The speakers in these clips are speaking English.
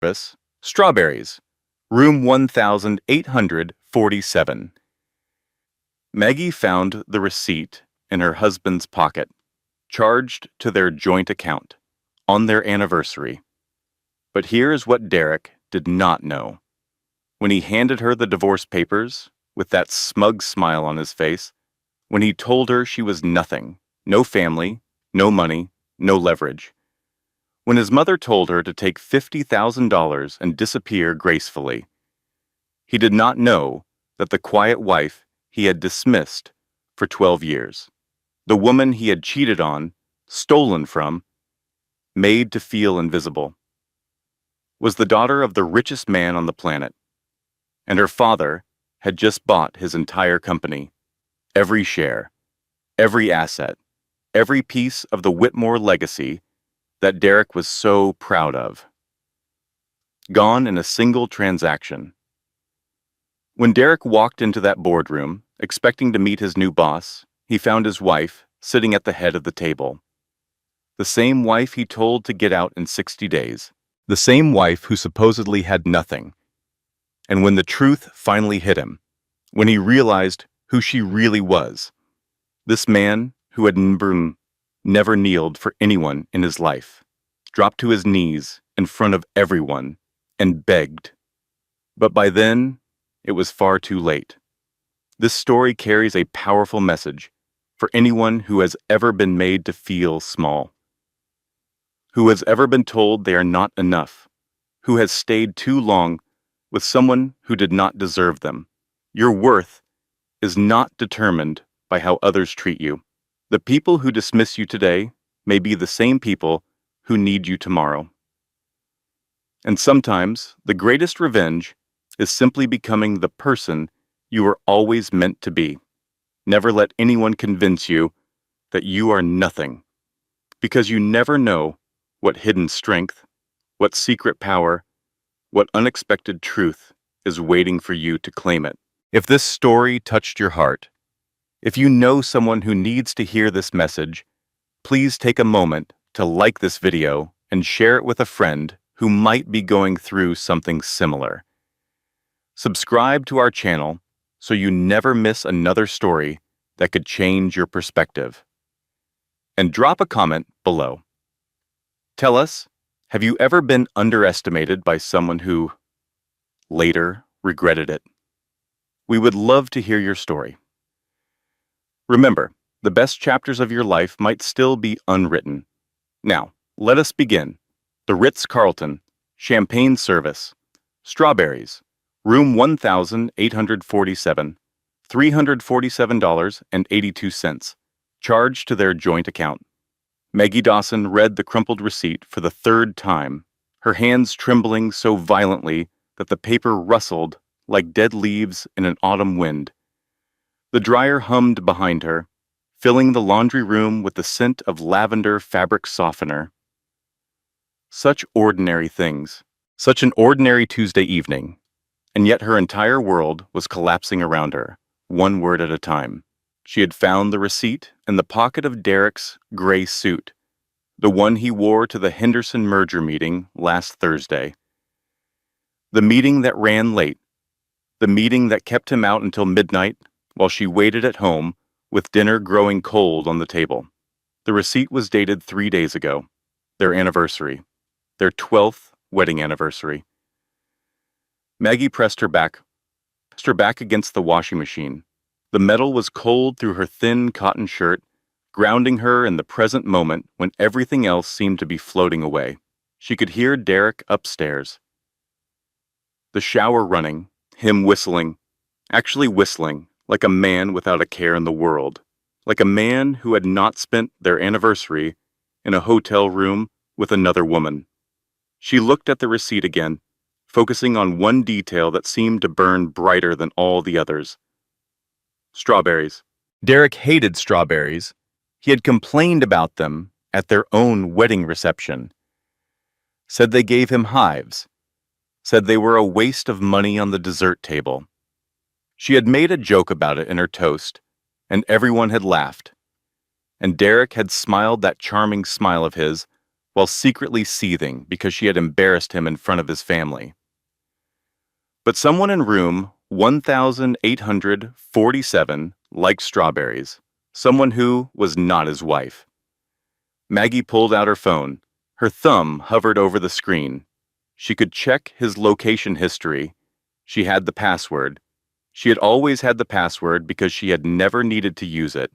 Service, strawberries, room 1847. Maggie found the receipt in her husband's pocket, charged to their joint account, on their anniversary. But here's what Derek did not know. When he handed her the divorce papers, with that smug smile on his face, when he told her she was nothing, no family, no money, no leverage. When his mother told her to take $50,000 and disappear gracefully. He did not know that the quiet wife he had dismissed for 12 years, the woman he had cheated on, stolen from, made to feel invisible, was the daughter of the richest man on the planet, and her father had just bought his entire company, every share, every asset, every piece of the Whitmore legacy that Derek was so proud of. Gone in a single transaction. When Derek walked into that boardroom, expecting to meet his new boss, he found his wife sitting at the head of the table. The same wife he told to get out in 60 days. The same wife who supposedly had nothing. And when the truth finally hit him, when he realized who she really was, this man who had never kneeled for anyone in his life, dropped to his knees in front of everyone and begged. But by then, it was far too late. This story carries a powerful message for anyone who has ever been made to feel small, who has ever been told they are not enough, who has stayed too long with someone who did not deserve them. Your worth is not determined by how others treat you. The people who dismiss you today may be the same people who need you tomorrow. And sometimes the greatest revenge is simply becoming the person you were always meant to be. Never let anyone convince you that you are nothing, because you never know what hidden strength, what secret power, what unexpected truth is waiting for you to claim it. If this story touched your heart, if you know someone who needs to hear this message, please take a moment to like this video and share it with a friend who might be going through something similar. Subscribe to our channel so you never miss another story that could change your perspective. And drop a comment below. Tell us, have you ever been underestimated by someone who later regretted it? We would love to hear your story. Remember, the best chapters of your life might still be unwritten. Now, let us begin. The Ritz-Carlton, Champagne Service, Strawberries, Room 1847, $347.82, charged to their joint account. Maggie Dawson read the crumpled receipt for the third time, her hands trembling so violently that the paper rustled like dead leaves in an autumn wind. The dryer hummed behind her, filling the laundry room with the scent of lavender fabric softener. Such ordinary things, such an ordinary Tuesday evening, and yet her entire world was collapsing around her, one word at a time. She had found the receipt in the pocket of Derek's gray suit, the one he wore to the Henderson merger meeting last Thursday. The meeting that ran late, the meeting that kept him out until midnight while she waited at home with dinner growing cold on the table. The receipt was dated 3 days ago, their anniversary, their 12th wedding anniversary. Maggie pressed her back against the washing machine. The metal was cold through her thin cotton shirt, grounding her in the present moment when everything else seemed to be floating away. She could hear Derek upstairs. The shower running, him whistling, actually whistling, like a man without a care in the world, like a man who had not spent their anniversary in a hotel room with another woman. She looked at the receipt again, focusing on one detail that seemed to burn brighter than all the others. Strawberries. Derek hated strawberries. He had complained about them at their own wedding reception. Said they gave him hives. Said they were a waste of money on the dessert table. She had made a joke about it in her toast, and everyone had laughed. And Derek had smiled that charming smile of his while secretly seething because she had embarrassed him in front of his family. But someone in room 1847 liked strawberries, someone who was not his wife. Maggie pulled out her phone. Her thumb hovered over the screen. She could check his location history. She had the password. She had always had the password because she had never needed to use it.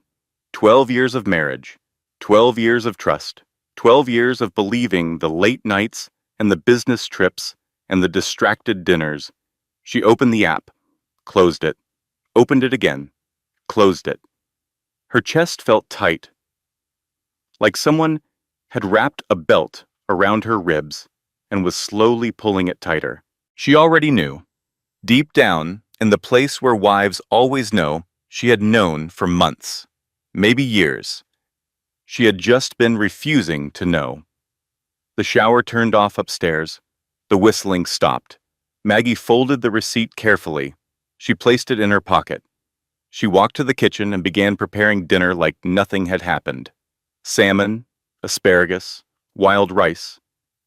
12 years of marriage, 12 years of trust, 12 years of believing the late nights and the business trips and the distracted dinners. She opened the app, closed it, opened it again, closed it. Her chest felt tight, like someone had wrapped a belt around her ribs and was slowly pulling it tighter. She already knew. Deep down, in the place where wives always know, she had known for months, maybe years. She had just been refusing to know. The shower turned off upstairs. The whistling stopped. Maggie folded the receipt carefully. She placed it in her pocket. She walked to the kitchen and began preparing dinner like nothing had happened. Salmon, asparagus, wild rice,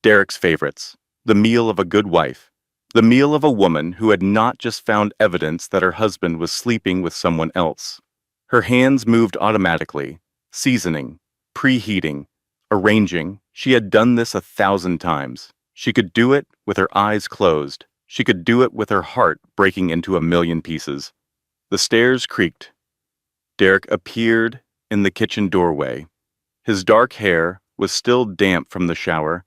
Derek's favorites, the meal of a good wife, the meal of a woman who had not just found evidence that her husband was sleeping with someone else. Her hands moved automatically, seasoning, preheating, arranging. She had done this 1,000 times. She could do it with her eyes closed. She could do it with her heart breaking into a million pieces. The stairs creaked. Derek appeared in the kitchen doorway. His dark hair was still damp from the shower.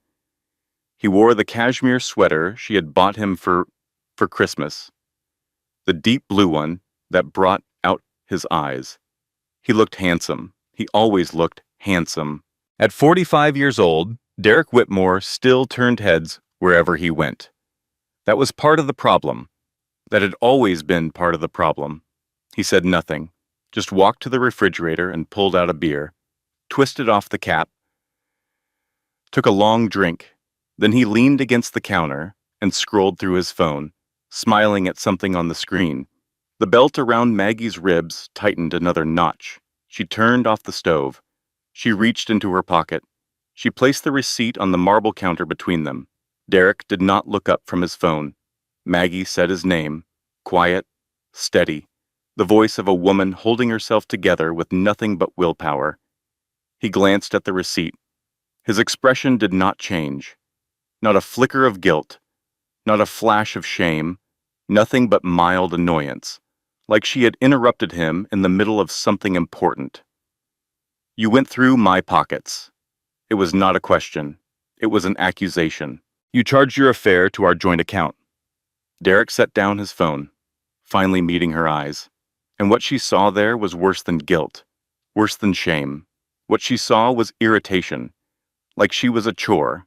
He wore the cashmere sweater she had bought him for Christmas, the deep blue one that brought out his eyes. He looked handsome. He always looked handsome. At 45 years old, Derek Whitmore still turned heads wherever he went. That was part of the problem. That had always been part of the problem. He said nothing, just walked to the refrigerator and pulled out a beer, twisted off the cap, took a long drink. Then he leaned against the counter and scrolled through his phone, smiling at something on the screen. The belt around Maggie's ribs tightened another notch. She turned off the stove. She reached into her pocket. She placed the receipt on the marble counter between them. Derek did not look up from his phone. Maggie said his name, quiet, steady, the voice of a woman holding herself together with nothing but willpower. He glanced at the receipt. His expression did not change. Not a flicker of guilt, not a flash of shame, nothing but mild annoyance, like she had interrupted him in the middle of something important. You went through my pockets. It was not a question. It was an accusation. You charged your affair to our joint account. Derek set down his phone, finally meeting her eyes. And what she saw there was worse than guilt, worse than shame. What she saw was irritation, like she was a chore,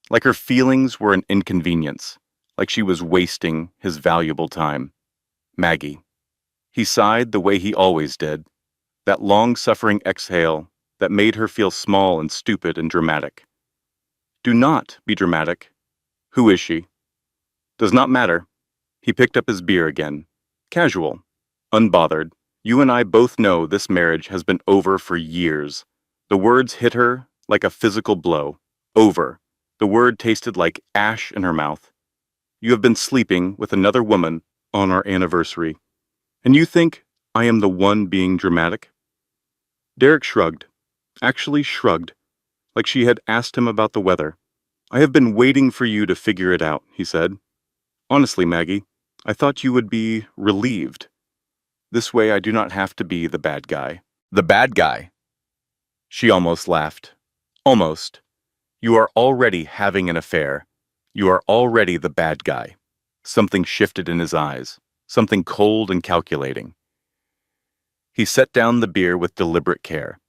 like her feelings were an inconvenience, like she was wasting his valuable time. Maggie. He sighed the way he always did, that long-suffering exhale that made her feel small and stupid and dramatic. Do not be dramatic. Who is she? Does not matter. He picked up his beer again. Casual. Unbothered. You and I both know this marriage has been over for years. The words hit her like a physical blow. Over. The word tasted like ash in her mouth. You have been sleeping with another woman on our anniversary. And you think I am the one being dramatic? Derek shrugged. Actually shrugged. Like she had asked him about the weather. I have been waiting for you to figure it out, he said. Honestly, Maggie, I thought you would be relieved. This way I do not have to be the bad guy. The bad guy? She almost laughed. Almost. You are already having an affair. You are already the bad guy. Something shifted in his eyes, something cold and calculating. He set down the beer with deliberate care.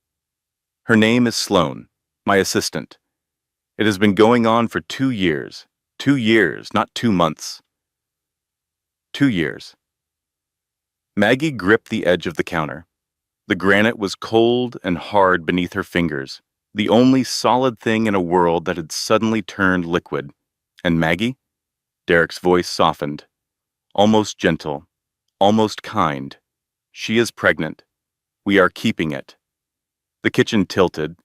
Her name is Sloane, my assistant. It has been going on for 2 years. 2 years, not 2 months. 2 years. Maggie gripped the edge of the counter. The granite was cold and hard beneath her fingers, the only solid thing in a world that had suddenly turned liquid. And Maggie? Derek's voice softened, almost gentle, almost kind. She is pregnant. We are keeping it. The kitchen tilted.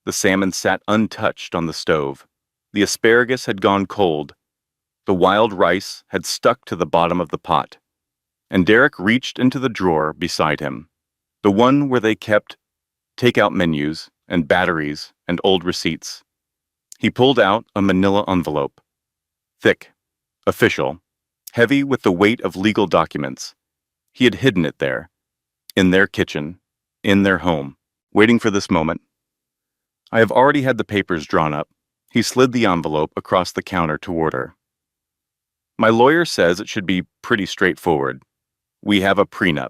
The salmon sat untouched on the stove. The asparagus had gone cold. The wild rice had stuck to the bottom of the pot. And Derek reached into the drawer beside him, the one where they kept takeout menus and batteries and old receipts. He pulled out a manila envelope. Thick, official, heavy with the weight of legal documents. He had hidden it there, in their kitchen, in their home, waiting for this moment. I have already had the papers drawn up. He slid the envelope across the counter toward her. My lawyer says it should be pretty straightforward. We have a prenup.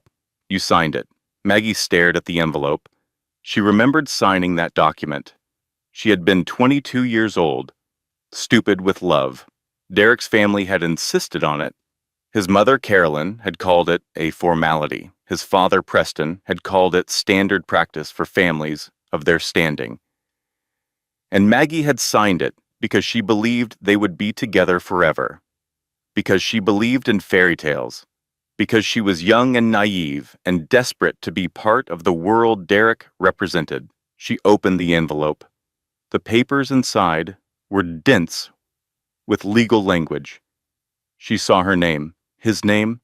You signed it. Maggie stared at the envelope. She remembered signing that document. She had been 22 years old, stupid with love. Derek's family had insisted on it. His mother, Carolyn, had called it a formality. His father, Preston, had called it standard practice for families of their standing. And Maggie had signed it because she believed they would be together forever. Because she believed in fairy tales. Because she was young and naive and desperate to be part of the world Derek represented. She opened the envelope. The papers inside were dense with legal language. She saw her name, his name,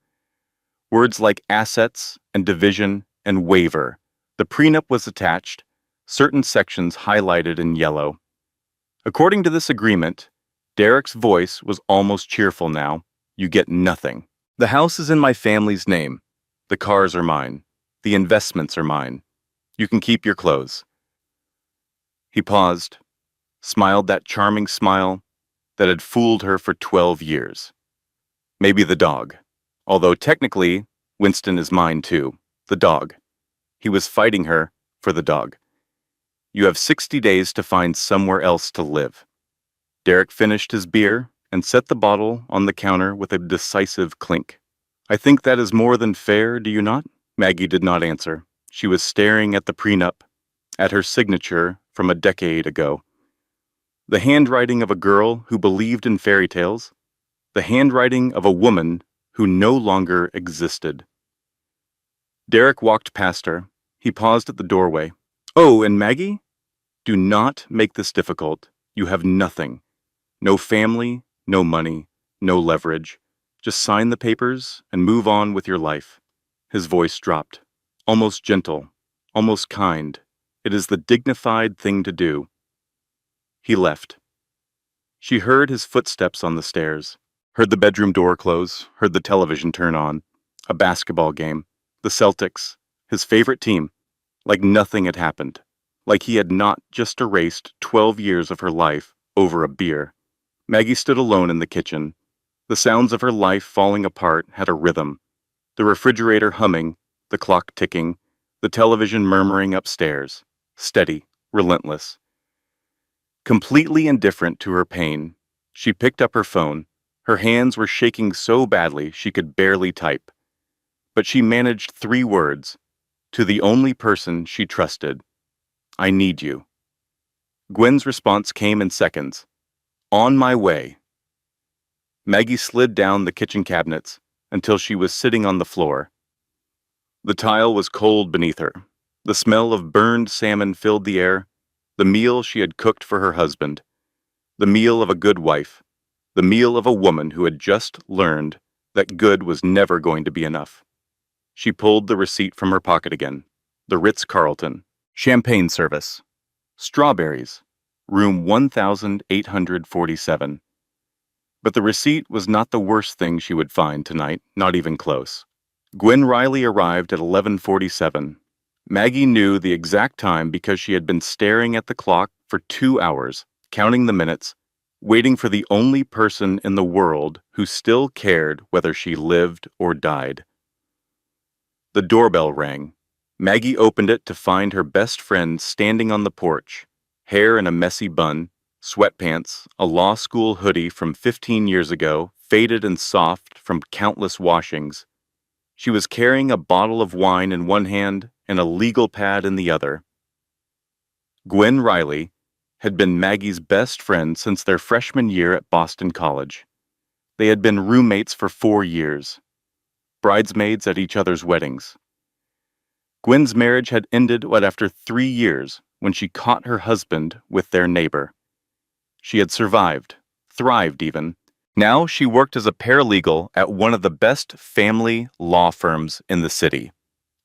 words like assets and division and waiver. The prenup was attached, certain sections highlighted in yellow. According to this agreement, Derek's voice was almost cheerful now. You get nothing. The house is in my family's name. The cars are mine. The investments are mine. You can keep your clothes. He paused, smiled that charming smile that had fooled her for 12 years. Maybe the dog. Although technically, Winston is mine too. The dog. He was fighting her for the dog. You have 60 days to find somewhere else to live. Derek finished his beer and set the bottle on the counter with a decisive clink. I think that is more than fair, do you not? Maggie did not answer. She was staring at the prenup, at her signature from a decade ago. The handwriting of a girl who believed in fairy tales. The handwriting of a woman who no longer existed. Derek walked past her. He paused at the doorway. Oh, and Maggie? Do not make this difficult. You have nothing. No family, no money, no leverage. Just sign the papers and move on with your life. His voice dropped. Almost gentle, almost kind. It is the dignified thing to do. He left. She heard his footsteps on the stairs, heard the bedroom door close, heard the television turn on. A basketball game. The Celtics, his favorite team. Like nothing had happened. Like he had not just erased 12 years of her life over a beer. Maggie stood alone in the kitchen. The sounds of her life falling apart had a rhythm. The refrigerator humming, the clock ticking, the television murmuring upstairs. Steady, relentless. Completely indifferent to her pain, she picked up her phone. Her hands were shaking so badly she could barely type. But she managed 3 words, to the only person she trusted. I need you. Gwen's response came in seconds. On my way. Maggie slid down the kitchen cabinets until she was sitting on the floor. The tile was cold beneath her. The smell of burned salmon filled the air. The meal she had cooked for her husband. The meal of a good wife. The meal of a woman who had just learned that good was never going to be enough. She pulled the receipt from her pocket again. The Ritz-Carlton. Champagne service. Strawberries. Room 1847. But the receipt was not the worst thing she would find tonight, not even close. Gwen Riley arrived at 11:47. Maggie knew the exact time because she had been staring at the clock for 2 hours, counting the minutes, waiting for the only person in the world who still cared whether she lived or died. The doorbell rang. Maggie opened it to find her best friend standing on the porch, hair in a messy bun, sweatpants, a law school hoodie from 15 years ago, faded and soft from countless washings. She was carrying a bottle of wine in one hand and a legal pad in the other. Gwen Riley had been Maggie's best friend since their freshman year at Boston College. They had been roommates for 4 years, bridesmaids at each other's weddings. Gwen's marriage had ended after 3 years, when she caught her husband with their neighbor. She had survived, thrived even. Now she worked as a paralegal at one of the best family law firms in the city.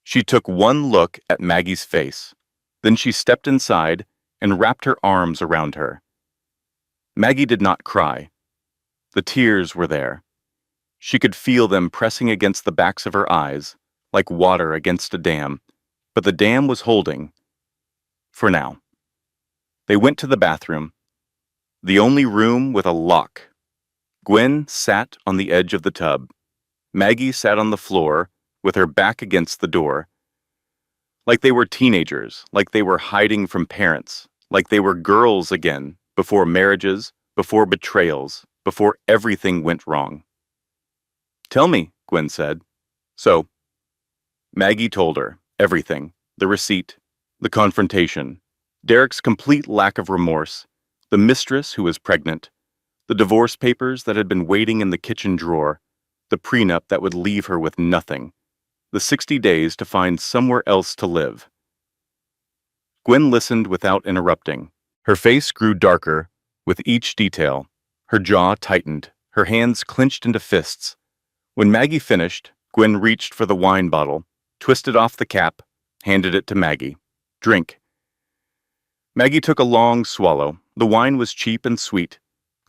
She took one look at Maggie's face. Then she stepped inside and wrapped her arms around her. Maggie did not cry. The tears were there. She could feel them pressing against the backs of her eyes, like water against a dam, but the dam was holding. For now. They went to the bathroom, the only room with a lock. Gwen sat on the edge of the tub. Maggie sat on the floor with her back against the door. Like they were teenagers, like they were hiding from parents, like they were girls again, before marriages, before betrayals, before everything went wrong. "Tell me," Gwen said. So, Maggie told her everything, the receipt, the confrontation, Derek's complete lack of remorse, the mistress who was pregnant, the divorce papers that had been waiting in the kitchen drawer, the prenup that would leave her with nothing, the 60 days to find somewhere else to live. Gwen listened without interrupting. Her face grew darker with each detail. Her jaw tightened, her hands clenched into fists. When Maggie finished, Gwen reached for the wine bottle, twisted off the cap, handed it to Maggie. "Drink." Maggie took a long swallow. The wine was cheap and sweet.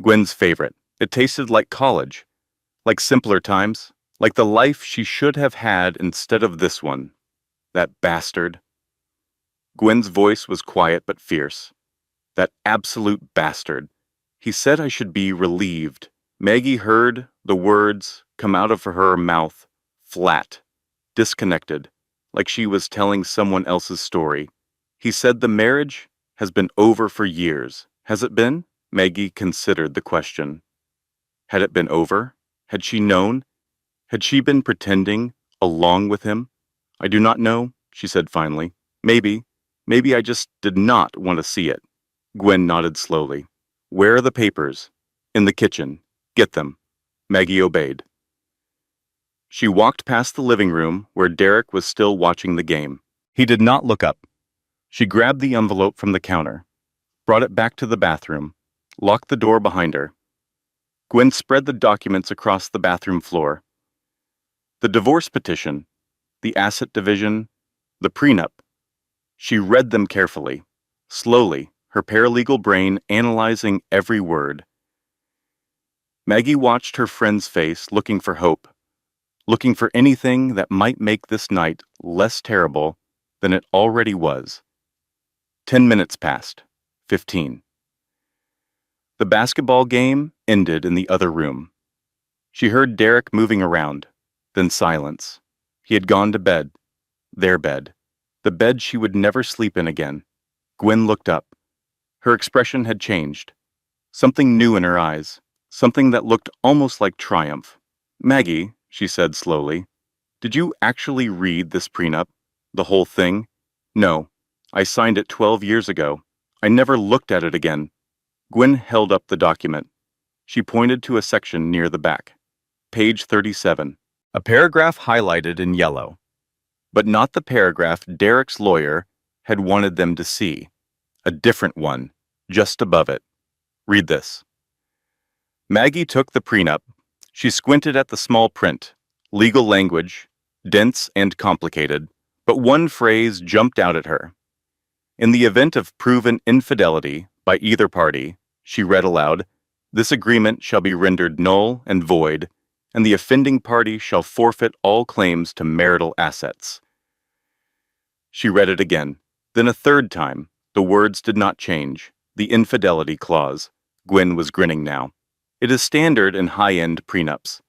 Gwen's favorite. It tasted like college, like simpler times, like the life she should have had instead of this one. That bastard. Gwen's voice was quiet but fierce. That absolute bastard. He said I should be relieved. Maggie heard the words come out of her mouth, flat, disconnected, like she was telling someone else's story. He said the marriage has been over for years. Has it been? Maggie considered the question. Had it been over? Had she known? Had she been pretending along with him? "I do not know," she said finally. Maybe I just did not want to see it." Gwen nodded slowly. "Where are the papers?" "In the kitchen. Get them." Maggie obeyed. She walked past the living room where Derek was still watching the game. He did not look up. She grabbed the envelope from the counter, brought it back to the bathroom, locked the door behind her. Gwen spread the documents across the bathroom floor. The divorce petition, the asset division, the prenup. She read them carefully, slowly, her paralegal brain analyzing every word. Maggie watched her friend's face, looking for hope, looking for anything that might make this night less terrible than it already was. 10 minutes passed. 15. The basketball game ended in the other room. She heard Derek moving around, then silence. He had gone to bed. Their bed. The bed she would never sleep in again. Gwen looked up. Her expression had changed. Something new in her eyes. Something that looked almost like triumph. "Maggie," she said slowly, "did you actually read this prenup? The whole thing?" "No. I signed it 12 years ago. I never looked at it again." Gwen held up the document. She pointed to a section near the back. Page 37. A paragraph highlighted in yellow. But not the paragraph Derek's lawyer had wanted them to see. A different one, just above it. "Read this." Maggie took the prenup. She squinted at the small print. Legal language, dense and complicated, but one phrase jumped out at her. "In the event of proven infidelity by either party," she read aloud, "this agreement shall be rendered null and void, and the offending party shall forfeit all claims to marital assets." She read it again, then a third time. The words did not change. The infidelity clause. Gwen was grinning now. It is standard in high-end prenups.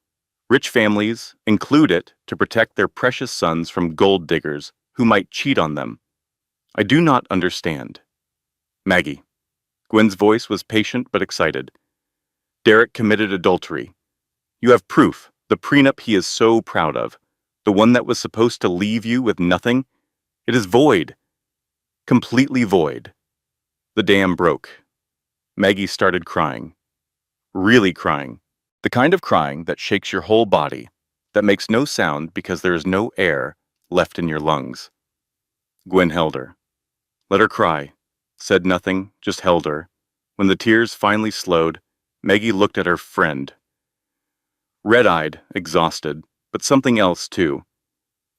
Rich families include it to protect their precious sons from gold diggers who might cheat on them. "I do not understand." "Maggie." Gwen's voice was patient but excited. "Derek committed adultery. You have proof, the prenup he is so proud of, the one that was supposed to leave you with nothing. It is void. Completely void." The dam broke. Maggie started crying. Really crying. The kind of crying that shakes your whole body, that makes no sound because there is no air left in your lungs. Gwen held her. "Let her cry. said nothing, just held her. When the tears finally slowed, Maggie looked at her friend. Red-eyed, exhausted, but something else too.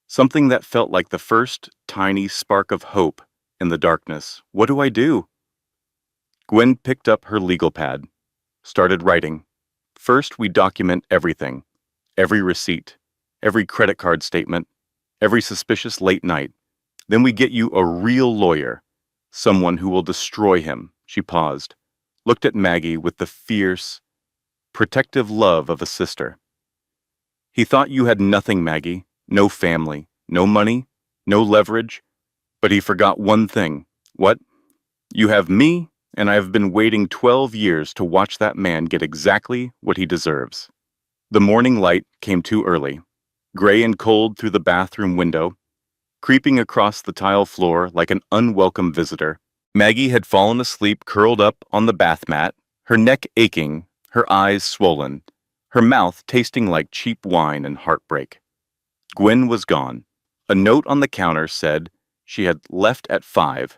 Something that felt like the first tiny spark of hope in the darkness. What do I do? Gwen picked up her legal pad, started writing. First, we document everything. Every receipt, every credit card statement, every suspicious late night. Then we get you a real lawyer, someone who will destroy him. She paused, looked at Maggie with the fierce, protective love of a sister. He thought you had nothing, Maggie, no family, no money, no leverage, but he forgot one thing. What? You have me, and I have been waiting 12 years to watch that man get exactly what he deserves. The morning light came too early, gray and cold through the bathroom window, creeping across the tile floor like an unwelcome visitor. Maggie had fallen asleep curled up on the bath mat, her neck aching, her eyes swollen, her mouth tasting like cheap wine and heartbreak. Gwen was gone. A note on the counter said she had left at 5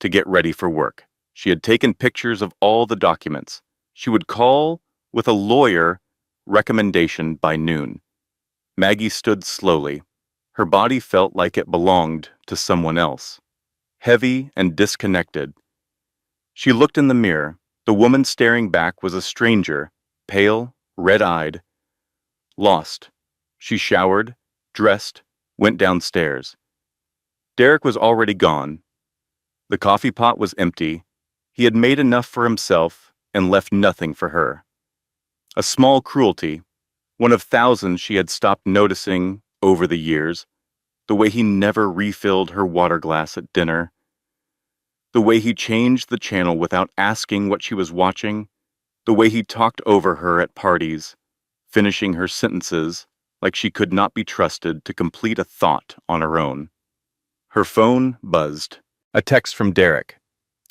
to get ready for work. She had taken pictures of all the documents. She would call with a lawyer recommendation by noon. Maggie stood slowly. Her body felt like it belonged to someone else. Heavy and disconnected. She looked in the mirror. The woman staring back was a stranger, pale, red-eyed, lost. She showered, dressed, went downstairs. Derek was already gone. The coffee pot was empty. He had made enough for himself and left nothing for her. A small cruelty, one of thousands she had stopped noticing over the years. The way he never refilled her water glass at dinner. The way he changed the channel without asking what she was watching. The way he talked over her at parties, finishing her sentences like she could not be trusted to complete a thought on her own. Her phone buzzed. A text from Derek.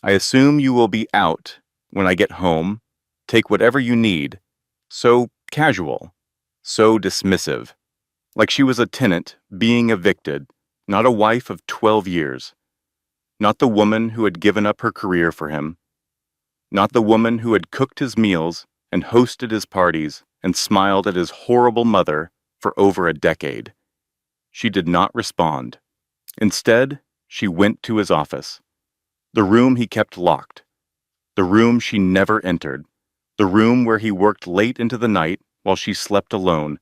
I assume you will be out when I get home. Take whatever you need. So casual. So dismissive. Like she was a tenant being evicted, not a wife of 12 years. Not the woman who had given up her career for him. Not the woman who had cooked his meals and hosted his parties and smiled at his horrible mother for over a decade. She did not respond. Instead, she went to his office. The room he kept locked. The room she never entered. The room where he worked late into the night while she slept alone,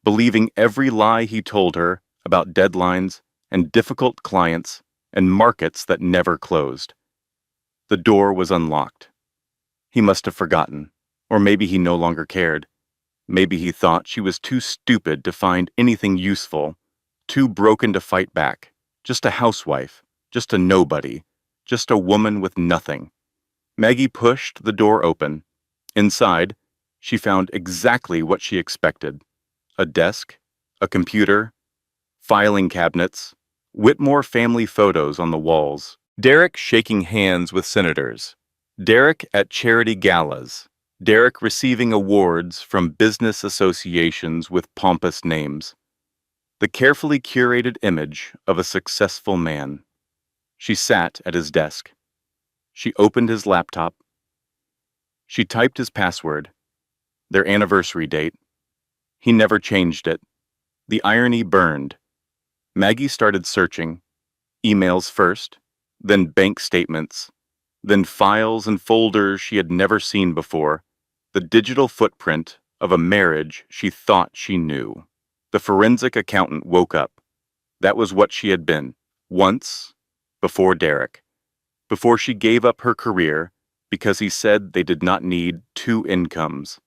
believing every lie he told her about deadlines and difficult clients and markets that never closed. The door was unlocked. He must have forgotten, or maybe he no longer cared. Maybe he thought she was too stupid to find anything useful, too broken to fight back, just a housewife, just a nobody, just a woman with nothing. Maggie pushed the door open. Inside, she found exactly what she expected. A desk, a computer, filing cabinets, Whitmore family photos on the walls. Derek shaking hands with senators. Derek at charity galas. Derek receiving awards from business associations with pompous names. The carefully curated image of a successful man. She sat at his desk. She opened his laptop. She typed his password, their anniversary date. He never changed it. The irony burned. Maggie started searching. Emails first, then bank statements, then files and folders she had never seen before. The digital footprint of a marriage she thought she knew. The forensic accountant woke up. That was what she had been, once, before Derek. Before she gave up her career because he said they did not need 2 incomes.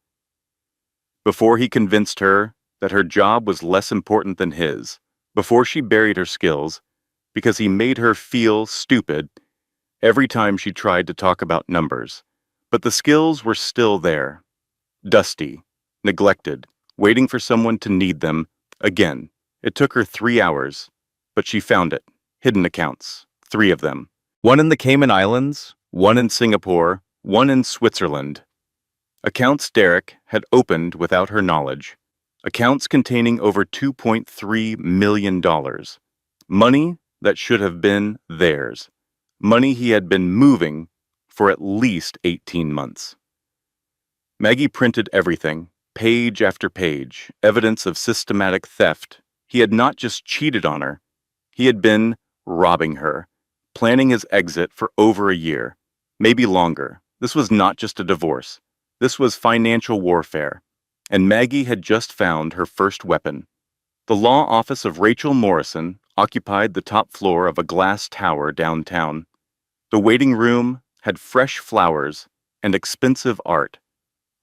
Before he convinced her that her job was less important than his. Before she buried her skills because he made her feel stupid every time she tried to talk about numbers. But the skills were still there. Dusty, neglected, waiting for someone to need them again. It took her 3 hours, but she found it. Hidden accounts, 3 of them. One in the Cayman Islands, one in Singapore, one in Switzerland. Accounts Derek had opened without her knowledge. Accounts containing over $2.3 million. Money that should have been theirs. money he had been moving for at least 18 months. Maggie printed everything, page after page, evidence of systematic theft. He had not just cheated on her, he had been robbing her, planning his exit for over a year, maybe longer. This was not just a divorce. This was financial warfare. And Maggie had just found her first weapon. The law office of Rachel Morrison occupied the top floor of a glass tower downtown. The waiting room had fresh flowers and expensive art.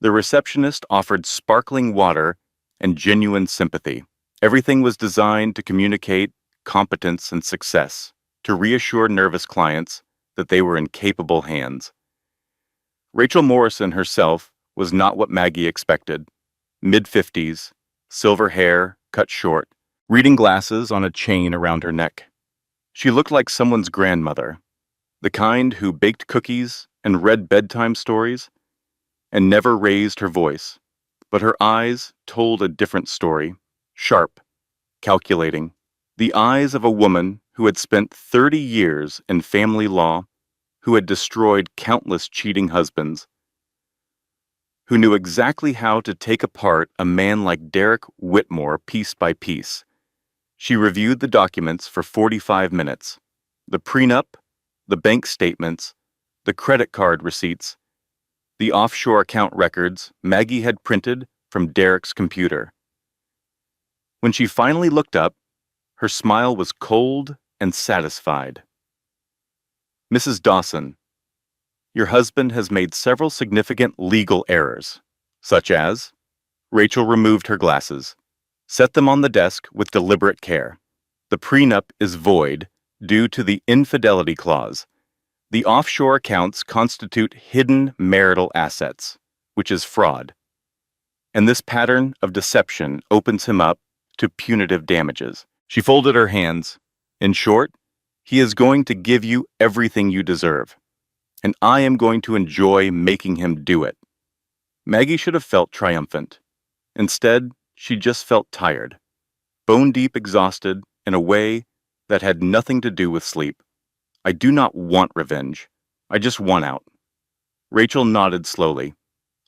The receptionist offered sparkling water and genuine sympathy. Everything was designed to communicate competence and success, to reassure nervous clients that they were in capable hands. Rachel Morrison herself was not what Maggie expected. Mid-50s, silver hair cut short, reading glasses on a chain around her neck. She looked like someone's grandmother, the kind who baked cookies and read bedtime stories and never raised her voice. But her eyes told a different story, sharp, calculating. The eyes of a woman who had spent 30 years in family law, who had destroyed countless cheating husbands, who knew exactly how to take apart a man like Derek Whitmore piece by piece. She reviewed the documents for 45 minutes. The prenup, the bank statements, the credit card receipts, the offshore account records Maggie had printed from Derek's computer. When she finally looked up, her smile was cold and satisfied. "Mrs. Dawson, your husband has made several significant legal errors, such as..." Rachel removed her glasses. "Set them on the desk with deliberate care. The prenup is void due to the infidelity clause. The offshore accounts constitute hidden marital assets, which is fraud. And this pattern of deception opens him up to punitive damages." She folded her hands. "In short, he is going to give you everything you deserve, and I am going to enjoy making him do it." Maggie should have felt triumphant. Instead, she just felt tired, bone-deep exhausted in a way that had nothing to do with sleep. "I do not want revenge. I just want out." Rachel nodded slowly,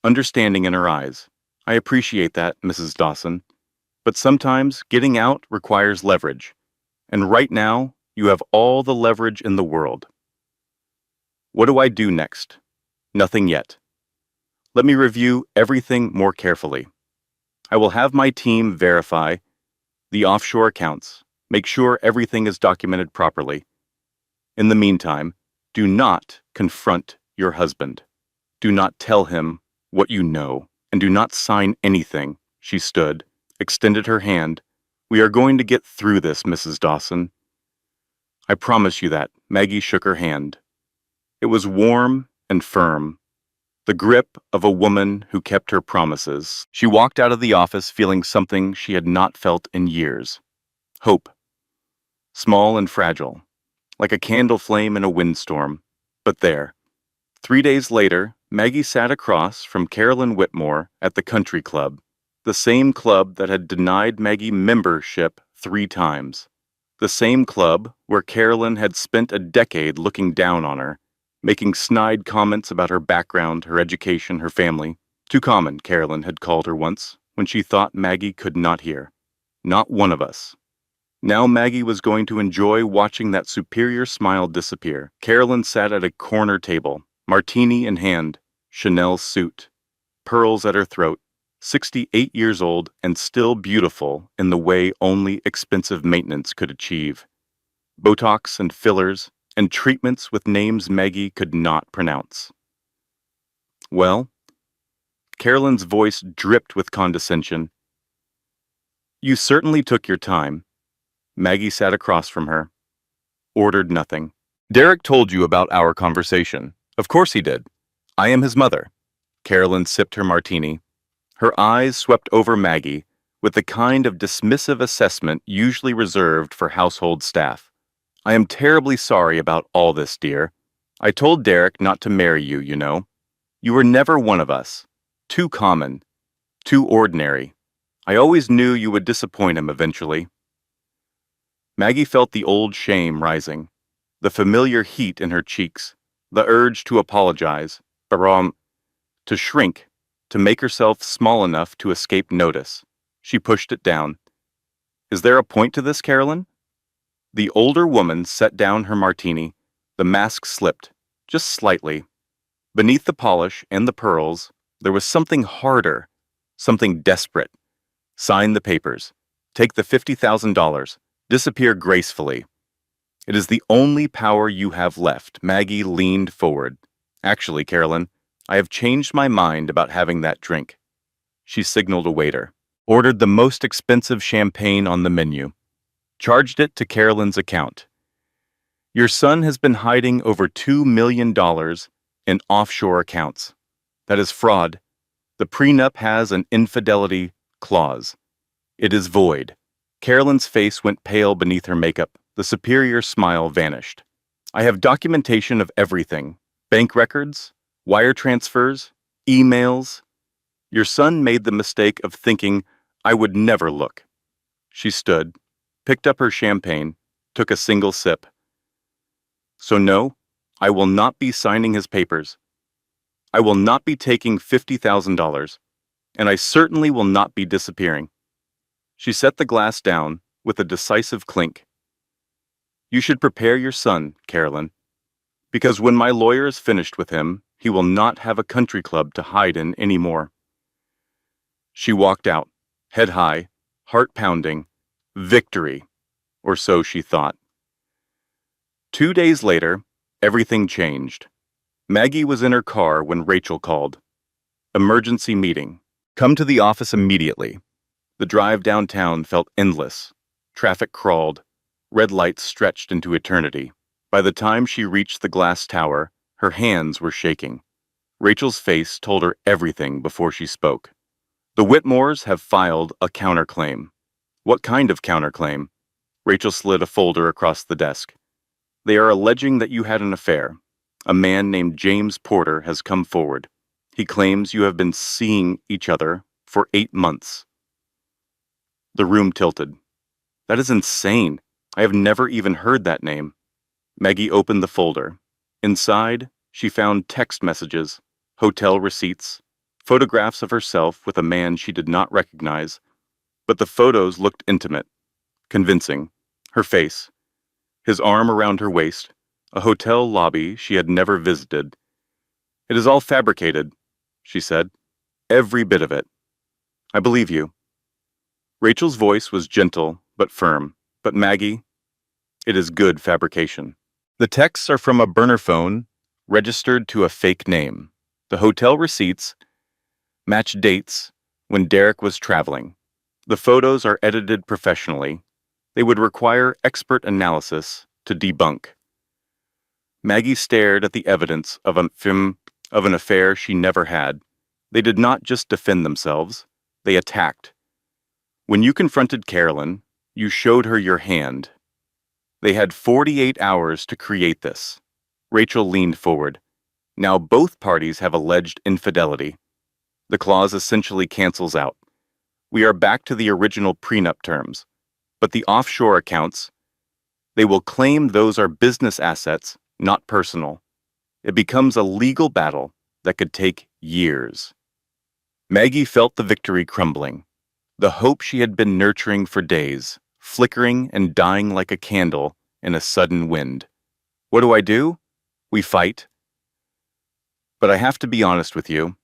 understanding in her eyes. "I appreciate that, Mrs. Dawson. But sometimes getting out requires leverage, and right now you have all the leverage in the world." "What do I do next?" "Nothing yet. Let me review everything more carefully. I will have my team verify the offshore accounts, make sure everything is documented properly. In the meantime, do not confront your husband. Do not tell him what you know, and do not sign anything." She stood, extended her hand. "We are going to get through this, Mrs. Dawson. I promise you that." Maggie shook her hand. It was warm and firm, the grip of a woman who kept her promises. She walked out of the office feeling something she had not felt in years. Hope. Small and fragile, like a candle flame in a windstorm, but there. 3 days later, Maggie sat across from Carolyn Whitmore at the country club, the same club that had denied Maggie membership 3 times. The same club where Carolyn had spent a decade looking down on her, making snide comments about her background, her education, her family. Too common, Carolyn had called her once, when she thought Maggie could not hear. Not one of us. Now Maggie was going to enjoy watching that superior smile disappear. Carolyn sat at a corner table, martini in hand, Chanel suit, pearls at her throat, 68 years old and still beautiful in the way only expensive maintenance could achieve. Botox and fillers, and treatments with names Maggie could not pronounce. "Well?" Carolyn's voice dripped with condescension. "You certainly took your time." Maggie sat across from her, ordered nothing. "Derek told you about our conversation." "Of course he did. I am his mother." Carolyn sipped her martini. Her eyes swept over Maggie with the kind of dismissive assessment usually reserved for household staff. "I am terribly sorry about all this, dear. I told Derek not to marry you, you know. You were never one of us. Too common. Too ordinary. I always knew you would disappoint him eventually." Maggie felt the old shame rising. the familiar heat in her cheeks, the urge to apologize, to shrink, to make herself small enough to escape notice. She pushed it down. Is there a point to this, Carolyn? The older woman set down her martini. The mask slipped, just slightly. Beneath the polish and the pearls, there was something harder, something desperate. Sign the papers. Take the $50,000. Disappear gracefully. It is the only power you have left. Maggie leaned forward. Actually, Carolyn, I have changed my mind about having that drink. She signaled a waiter. Ordered the most expensive champagne on the menu. Charged it to Carolyn's account. Your son has been hiding over $2 million in offshore accounts. That is fraud. The prenup has an infidelity clause. It is void. Carolyn's face went pale beneath her makeup. The superior smile vanished. I have documentation of everything. Bank records, wire transfers, emails. Your son made the mistake of thinking I would never look. She stood, picked up her champagne, took a single sip. So no, I will not be signing his papers. I will not be taking $50,000, and I certainly will not be disappearing. She set the glass down with a decisive clink. You should prepare your son, Carolyn, because when my lawyer is finished with him, he will not have a country club to hide in anymore. She walked out, head high, heart pounding. Victory, or so she thought. 2 days later, everything changed. Maggie was in her car when Rachel called. Emergency meeting. Come to the office immediately. The drive downtown felt endless. Traffic crawled. Red lights stretched into eternity. By the time she reached the glass tower, her hands were shaking. Rachel's face told her everything before she spoke. The Whitmores have filed a counterclaim. What kind of counterclaim? Rachel slid a folder across the desk. They are alleging that you had an affair. A man named James Porter has come forward. He claims you have been seeing each other for 8 months. The room tilted. That is insane. I have never even heard that name. Maggie opened the folder. Inside, she found text messages, hotel receipts, photographs of herself with a man she did not recognize. But the photos looked intimate, convincing. Her face, his arm around her waist, a hotel lobby she had never visited. It is all fabricated, she said. Every bit of it. I believe you. Rachel's voice was gentle but firm. But Maggie, it is good fabrication. The texts are from a burner phone registered to a fake name. The hotel receipts match dates when Derek was traveling. The photos are edited professionally. They would require expert analysis to debunk. Maggie stared at the evidence of an affair she never had. They did not just defend themselves, they attacked. When you confronted Carolyn, you showed her your hand. They had 48 hours to create this. Rachel leaned forward. Now both parties have alleged infidelity. The clause essentially cancels out. We are back to the original prenup terms. But the offshore accounts, they will claim those are business assets, not personal. It becomes a legal battle that could take years. Maggie felt the victory crumbling. The hope she had been nurturing for days, flickering and dying like a candle in a sudden wind. What do? We fight. But I have to be honest with you.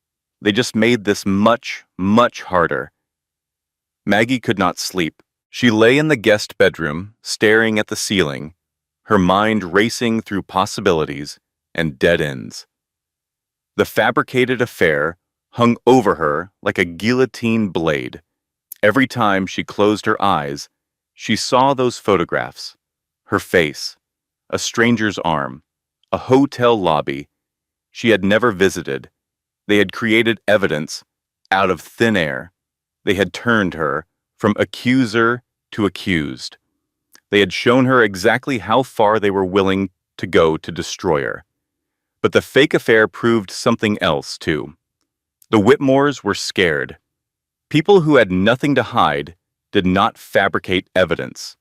They just made this much, much harder. Maggie could not sleep. She lay in the guest bedroom, staring at the ceiling, her mind racing through possibilities and dead ends. The fabricated affair hung over her like a guillotine blade. Every time she closed her eyes, she saw those photographs, her face, a stranger's arm, a hotel lobby she had never visited. They had created evidence out of thin air. They had turned her from accuser to accused. They had shown her exactly how far they were willing to go to destroy her. But the fake affair proved something else, too. The Whitmores were scared. People who had nothing to hide did not fabricate evidence.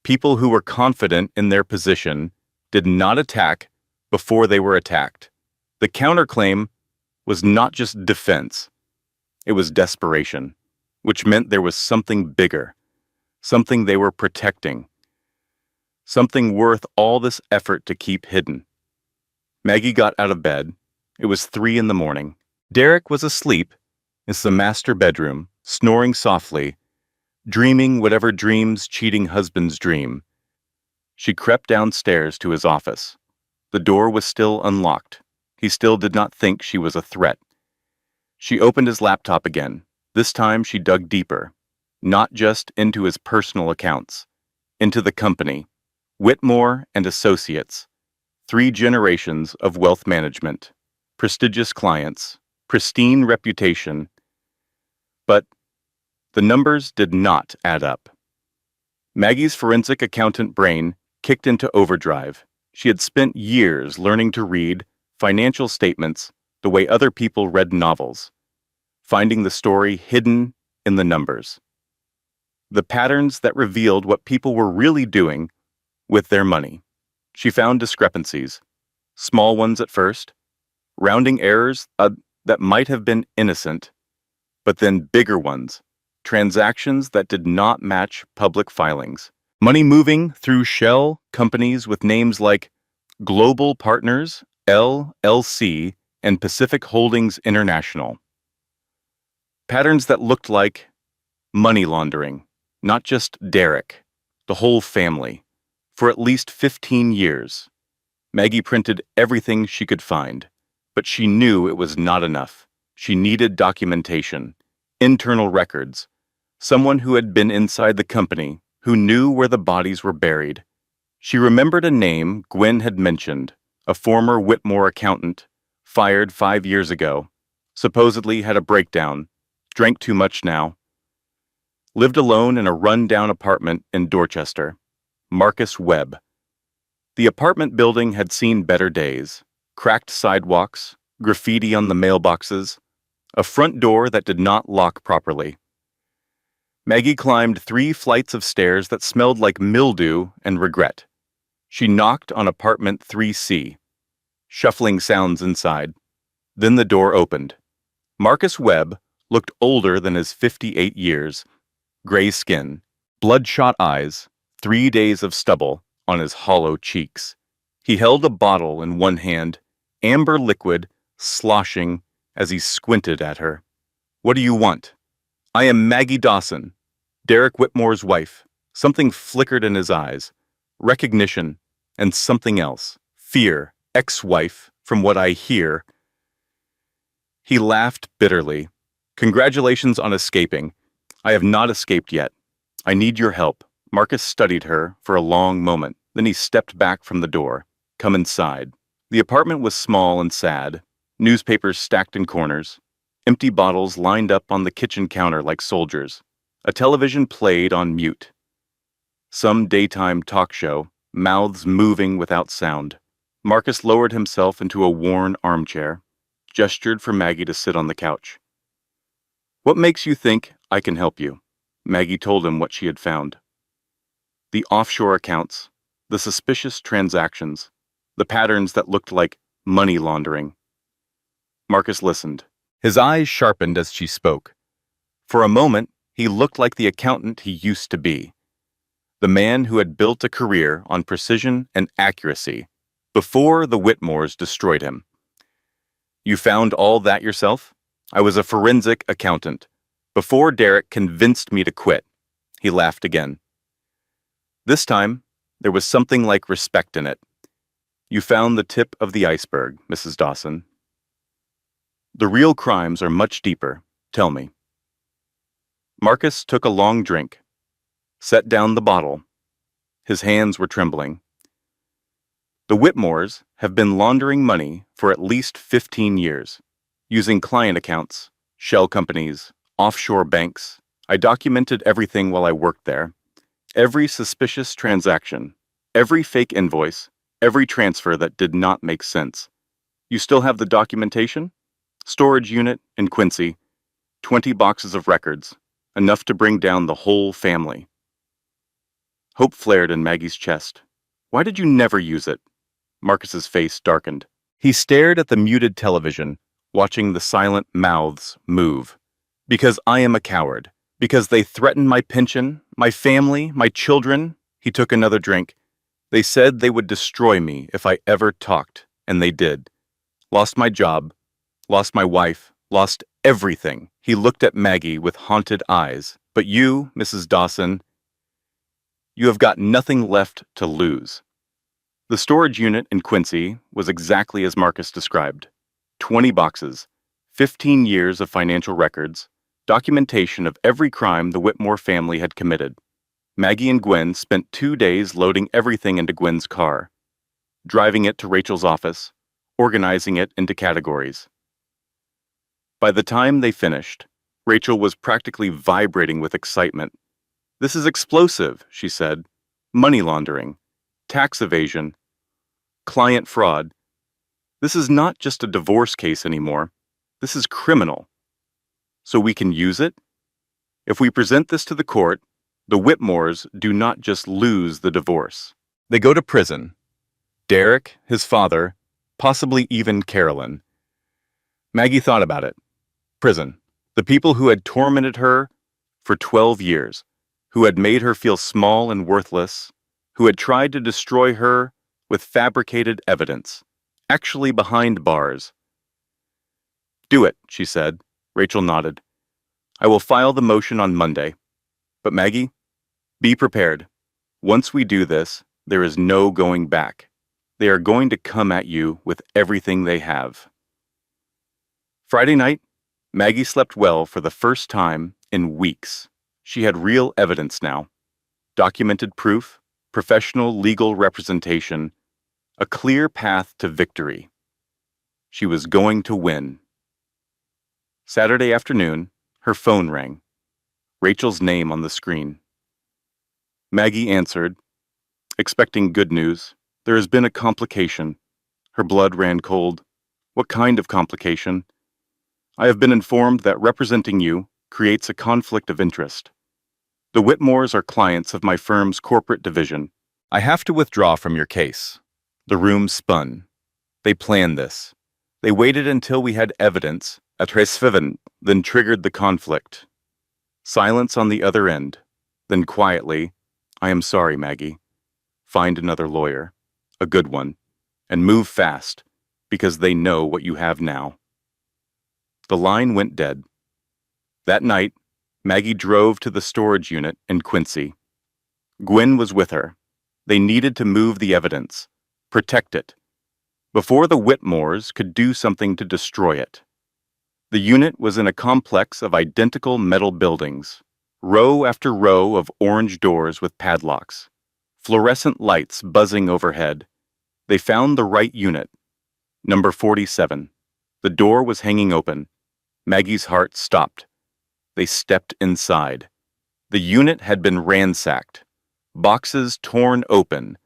People who were confident in their position did not attack before they were attacked. The counterclaim was not just defense, it was desperation, which meant there was something bigger, something they were protecting, something worth all this effort to keep hidden. Maggie got out of bed. It was 3 in the morning. Derek was asleep in the master bedroom, snoring softly, dreaming whatever dreams cheating husbands dream. She crept downstairs to his office. The door was still unlocked. He still did not think she was a threat. She opened his laptop again. This time she dug deeper, not just into his personal accounts, into the company, Whitmore and Associates, 3 generations of wealth management, prestigious clients, pristine reputation. But the numbers did not add up. Maggie's forensic accountant brain kicked into overdrive. She had spent years learning to read financial statements the way other people read novels, finding the story hidden in the numbers. The patterns that revealed what people were really doing with their money. She found discrepancies, small ones at first, rounding errors that might have been innocent, but then bigger ones, transactions that did not match public filings. Money moving through shell companies with names like Global Partners, LLC, and Pacific Holdings International. Patterns that looked like money laundering, not just Derek, the whole family. For at least 15 years, Maggie printed everything she could find, but she knew it was not enough. She needed documentation, internal records, someone who had been inside the company, who knew where the bodies were buried. She remembered a name Gwen had mentioned, a former Whitmore accountant, fired 5 years ago, supposedly had a breakdown, drank too much now, lived alone in a run-down apartment in Dorchester. Marcus Webb. The apartment building had seen better days, cracked sidewalks, graffiti on the mailboxes, a front door that did not lock properly. Maggie climbed 3 flights of stairs that smelled like mildew and regret. She knocked on apartment 3C, shuffling sounds inside. Then the door opened. Marcus Webb looked older than his 58 years, gray skin, bloodshot eyes, 3 days of stubble on his hollow cheeks. He held a bottle in one hand, amber liquid sloshing as he squinted at her. "What do you want?" "I am Maggie Dawson, Derek Whitmore's wife." Something flickered in his eyes. Recognition and something else. Fear. "Ex-wife, from what I hear." He laughed bitterly. "Congratulations on escaping. I have not escaped yet. I need your help." Marcus studied her for a long moment. Then he stepped back from the door. "Come inside." The apartment was small and sad. Newspapers stacked in corners. Empty bottles lined up on the kitchen counter like soldiers. A television played on mute. Some daytime talk show, mouths moving without sound. Marcus lowered himself into a worn armchair, gestured for Maggie to sit on the couch. "What makes you think I can help you?" Maggie told him what she had found. The offshore accounts, the suspicious transactions, the patterns that looked like money laundering. Marcus listened. His eyes sharpened as she spoke. For a moment, he looked like the accountant he used to be, the man who had built a career on precision and accuracy before the Whitmores destroyed him. "You found all that yourself?" "I was a forensic accountant, before Derek convinced me to quit." He laughed again. This time, there was something like respect in it. "You found the tip of the iceberg, Mrs. Dawson. The real crimes are much deeper. Tell me." Marcus took a long drink, set down the bottle. His hands were trembling. "The Whitmores have been laundering money for at least 15 years, using client accounts, shell companies, offshore banks. I documented everything while I worked there. Every suspicious transaction, every fake invoice, every transfer that did not make sense. You still have the documentation? Storage unit in Quincy, 20 boxes of records, enough to bring down the whole family." Hope flared in Maggie's chest. "Why did you never use it?" Marcus's face darkened. He stared at the muted television, watching the silent mouths move. Because I am a coward. Because they threatened my pension, my family, my children. He took another drink. They said they would destroy me if I ever talked, and they did. Lost my job, lost my wife, lost everything. He looked at Maggie with haunted eyes. But you, Mrs. Dawson, you have got nothing left to lose. The storage unit in Quincy was exactly as Marcus described. 20 boxes, 15 years of financial records, documentation of every crime the Whitmore family had committed. Maggie and Gwen spent 2 days loading everything into Gwen's car, driving it to Rachel's office, organizing it into categories. By the time they finished, Rachel was practically vibrating with excitement. "This is explosive," she said. "Money laundering, tax evasion, client fraud. This is not just a divorce case anymore. This is criminal. So we can use it? If we present this to the court, the Whitmores do not just lose the divorce. They go to prison. Derek, his father, possibly even Carolyn." Maggie thought about it. Prison. The people who had tormented her for 12 years, who had made her feel small and worthless, who had tried to destroy her with fabricated evidence, actually behind bars. "Do it," she said. Rachel nodded. "I will file the motion on Monday. But Maggie, be prepared. Once we do this, there is no going back. They are going to come at you with everything they have." Friday night, Maggie slept well for the first time in weeks. She had real evidence now. Documented proof, professional legal representation, a clear path to victory. She was going to win. Saturday afternoon, her phone rang. Rachel's name on the screen. Maggie answered, expecting good news. There has been a complication. Her blood ran cold. What kind of complication? "I have been informed that representing you creates a conflict of interest. The Whitmores are clients of my firm's corporate division. I have to withdraw from your case." The room spun. They planned this. They waited until we had evidence, at Resfiven, then triggered the conflict. Silence on the other end. Then quietly, "I am sorry, Maggie. Find another lawyer, a good one, and move fast, because they know what you have now." The line went dead. That night, Maggie drove to the storage unit in Quincy. Gwen was with her. They needed to move the evidence, protect it, before the Whitmores could do something to destroy it. The unit was in a complex of identical metal buildings, row after row of orange doors with padlocks, fluorescent lights buzzing overhead. They found the right unit, number 47. The door was hanging open. Maggie's heart stopped. They stepped inside. The unit had been ransacked. Boxes torn open,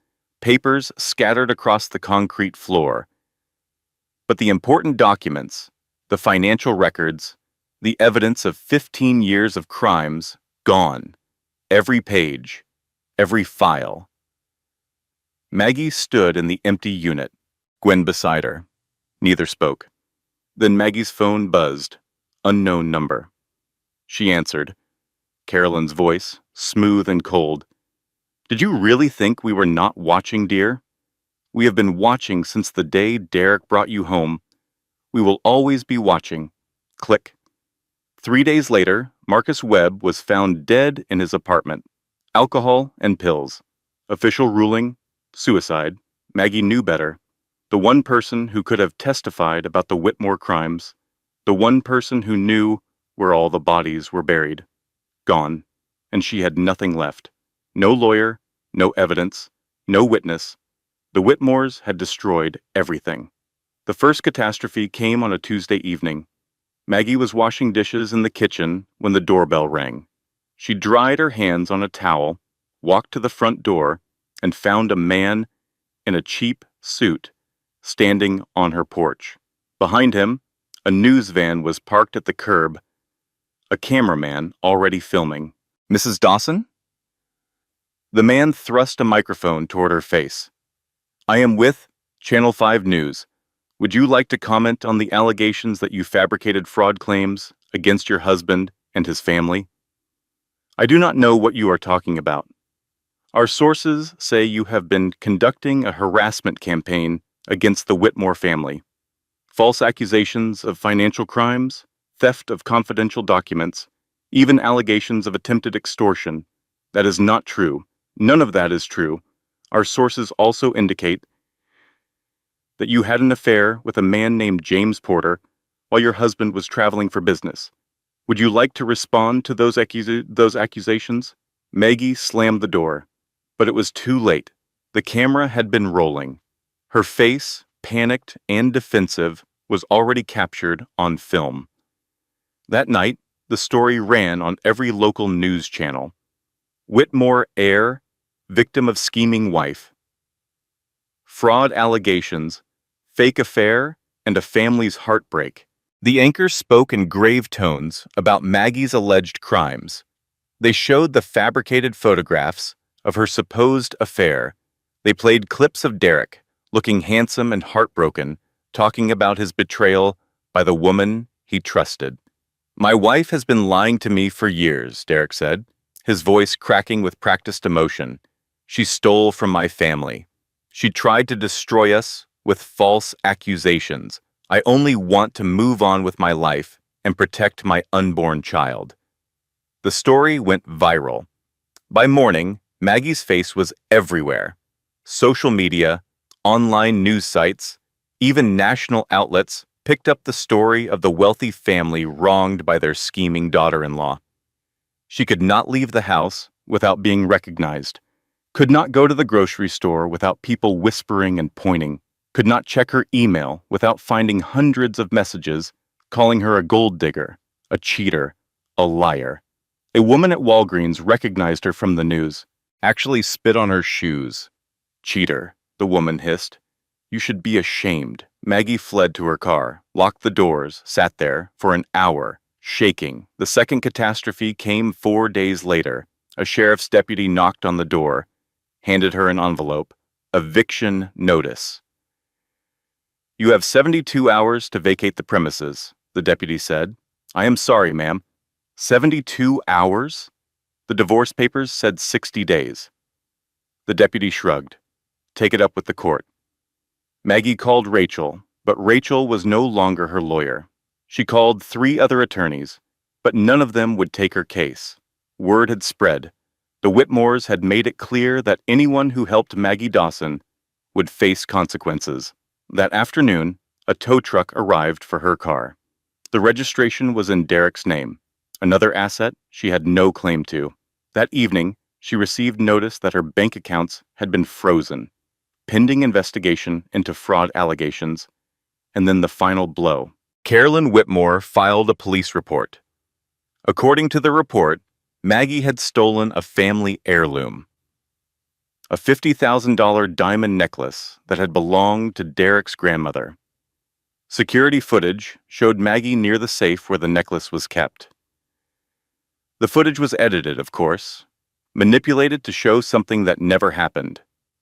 papers scattered across the concrete floor. But the important documents, the financial records, the evidence of 15 years of crimes, gone. Every page, every file. Maggie stood in the empty unit, Gwen beside her. Neither spoke. Then Maggie's phone buzzed. Unknown number. She answered. Carolyn's voice, smooth and cold. "Did you really think we were not watching, dear? We have been watching since the day Derek brought you home. We will always be watching." Click. 3 days later, Marcus Webb was found dead in his apartment. Alcohol and pills. Official ruling, suicide. Maggie knew better. The one person who could have testified about the Whitmore crimes. The one person who knew where all the bodies were buried. Gone. And she had nothing left. No lawyer, no evidence, no witness. The Whitmores had destroyed everything. The first catastrophe came on a Tuesday evening. Maggie was washing dishes in the kitchen when the doorbell rang. She dried her hands on a towel, walked to the front door, and found a man in a cheap suit standing on her porch. Behind him, a news van was parked at the curb, a cameraman already filming. "Mrs. Dawson?" The man thrust a microphone toward her face. "I am with Channel 5 News. Would you like to comment on the allegations that you fabricated fraud claims against your husband and his family? I do not know what you are talking about. Our sources say you have been conducting a harassment campaign against the Whitmore family. False accusations of financial crimes, theft of confidential documents, even allegations of attempted extortion. That is not true. None of that is true. Our sources also indicate that you had an affair with a man named James Porter while your husband was traveling for business. Would you like to respond to those accusations? Maggie slammed the door, but it was too late. The camera had been rolling. Her face, panicked and defensive, was already captured on film. That night, the story ran on every local news channel. Whitmore heir, victim of scheming wife. Fraud allegations, fake affair, and a family's heartbreak. The anchors spoke in grave tones about Maggie's alleged crimes. They showed the fabricated photographs of her supposed affair. They played clips of Derek, looking handsome and heartbroken, talking about his betrayal by the woman he trusted. My wife has been lying to me for years, Derek said, his voice cracking with practiced emotion. She stole from my family. She tried to destroy us with false accusations. I only want to move on with my life and protect my unborn child. The story went viral. By morning, Maggie's face was everywhere. Social media, online news sites, even national outlets picked up the story of the wealthy family wronged by their scheming daughter-in-law. She could not leave the house without being recognized, could not go to the grocery store without people whispering and pointing, could not check her email without finding hundreds of messages calling her a gold digger, a cheater, a liar. A woman at Walgreens recognized her from the news, actually spit on her shoes. Cheater, the woman hissed. You should be ashamed. Maggie fled to her car, locked the doors, sat there for an hour, shaking. The second catastrophe came 4 days later. A sheriff's deputy knocked on the door, handed her an envelope. Eviction notice. You have 72 hours to vacate the premises, the deputy said. I am sorry, ma'am. 72 hours? The divorce papers said 60 days. The deputy shrugged. Take it up with the court. Maggie called Rachel, but Rachel was no longer her lawyer. She called 3 other attorneys, but none of them would take her case. Word had spread. The Whitmores had made it clear that anyone who helped Maggie Dawson would face consequences. That afternoon, a tow truck arrived for her car. The registration was in Derek's name, another asset she had no claim to. That evening, she received notice that her bank accounts had been frozen, pending investigation into fraud allegations, and then the final blow. Carolyn Whitmore filed a police report. According to the report, Maggie had stolen a family heirloom, a $50,000 diamond necklace that had belonged to Derek's grandmother. Security footage showed Maggie near the safe where the necklace was kept. The footage was edited, of course, manipulated to show something that never happened,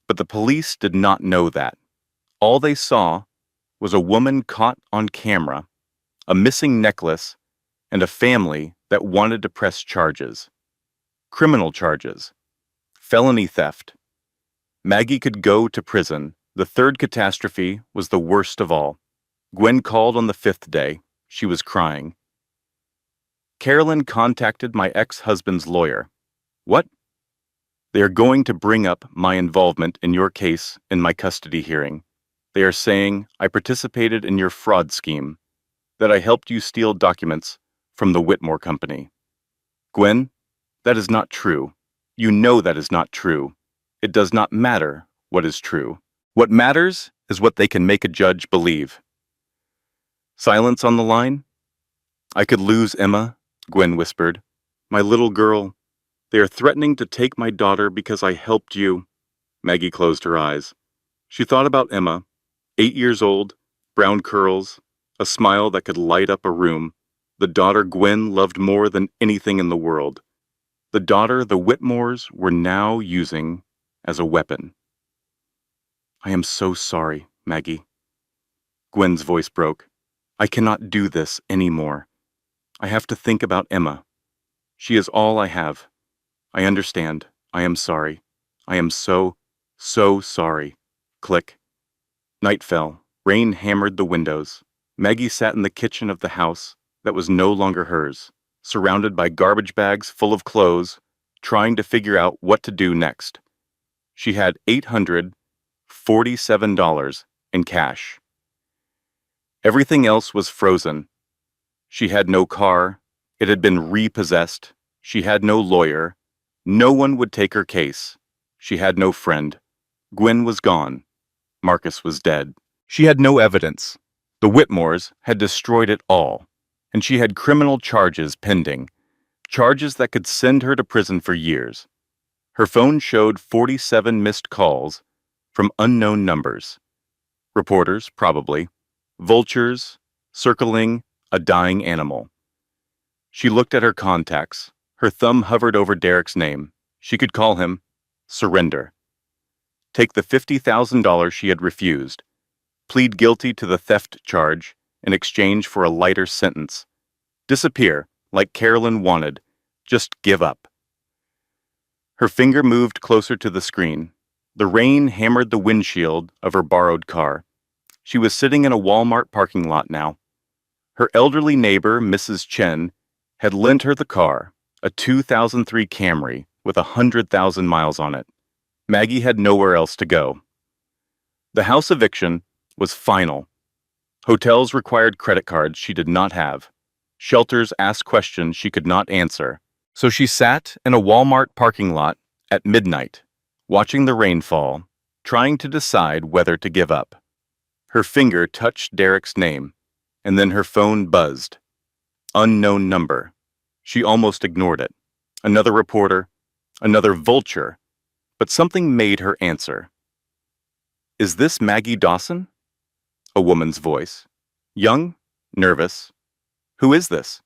but the police did not know that. All they saw was a woman caught on camera, a missing necklace, and a family that wanted to press charges. Criminal charges. Felony theft. Maggie could go to prison. The third catastrophe was the worst of all. Gwen called on the 5th day. She was crying. Carolyn contacted my ex-husband's lawyer. What? They are going to bring up my involvement in your case in my custody hearing. They are saying I participated in your fraud scheme, that I helped you steal documents from the Whitmore Company. Gwen, that is not true. You know that is not true. It does not matter what is true. What matters is what they can make a judge believe. Silence on the line? I could lose Emma, Gwen whispered. My little girl. They are threatening to take my daughter because I helped you. Maggie closed her eyes. She thought about Emma, 8 years old, brown curls, a smile that could light up a room, the daughter Gwen loved more than anything in the world, the daughter the Whitmores were now using as a weapon. I am so sorry, Maggie. Gwen's voice broke. I cannot do this anymore. I have to think about Emma. She is all I have. I understand. I am sorry. I am so sorry. Click. Night fell. Rain hammered the windows. Maggie sat in the kitchen of the house that was no longer hers, surrounded by garbage bags full of clothes, trying to figure out what to do next. She had $847 in cash. Everything else was frozen. She had no car. It had been repossessed. She had no lawyer. No one would take her case. She had no friend. Gwen was gone. Marcus was dead. She had no evidence. The Whitmores had destroyed it all, and she had criminal charges pending, charges that could send her to prison for years. Her phone showed 47 missed calls from unknown numbers. Reporters, probably. Vultures, circling a dying animal. She looked at her contacts. Her thumb hovered over Derek's name. She could call him. Surrender. Take the $50,000 she had refused. Plead guilty to the theft charge in exchange for a lighter sentence. Disappear, like Carolyn wanted. Just give up. Her finger moved closer to the screen. The rain hammered the windshield of her borrowed car. She was sitting in a Walmart parking lot now. Her elderly neighbor, Mrs. Chen, had lent her the car, a 2003 Camry with 100,000 miles on it. Maggie had nowhere else to go. The house eviction was final. Hotels required credit cards she did not have. Shelters asked questions she could not answer. So she sat in a Walmart parking lot at midnight, watching the rain fall, trying to decide whether to give up. Her finger touched Derek's name, and then her phone buzzed. Unknown number. She almost ignored it. Another reporter, another vulture, but something made her answer. Is this Maggie Dawson? A woman's voice. Young, nervous. Who is this?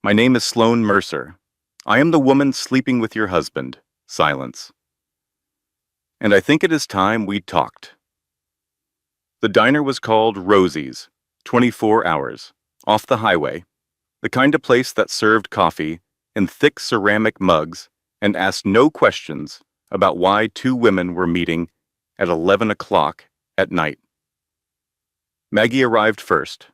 My name is Sloane Mercer. I am the woman sleeping with your husband. Silence. And I think it is time we talked. The diner was called Rosie's, 24 hours, off the highway, the kind of place that served coffee in thick ceramic mugs and asked no questions about why two women were meeting at 11 o'clock at night. Maggie arrived first.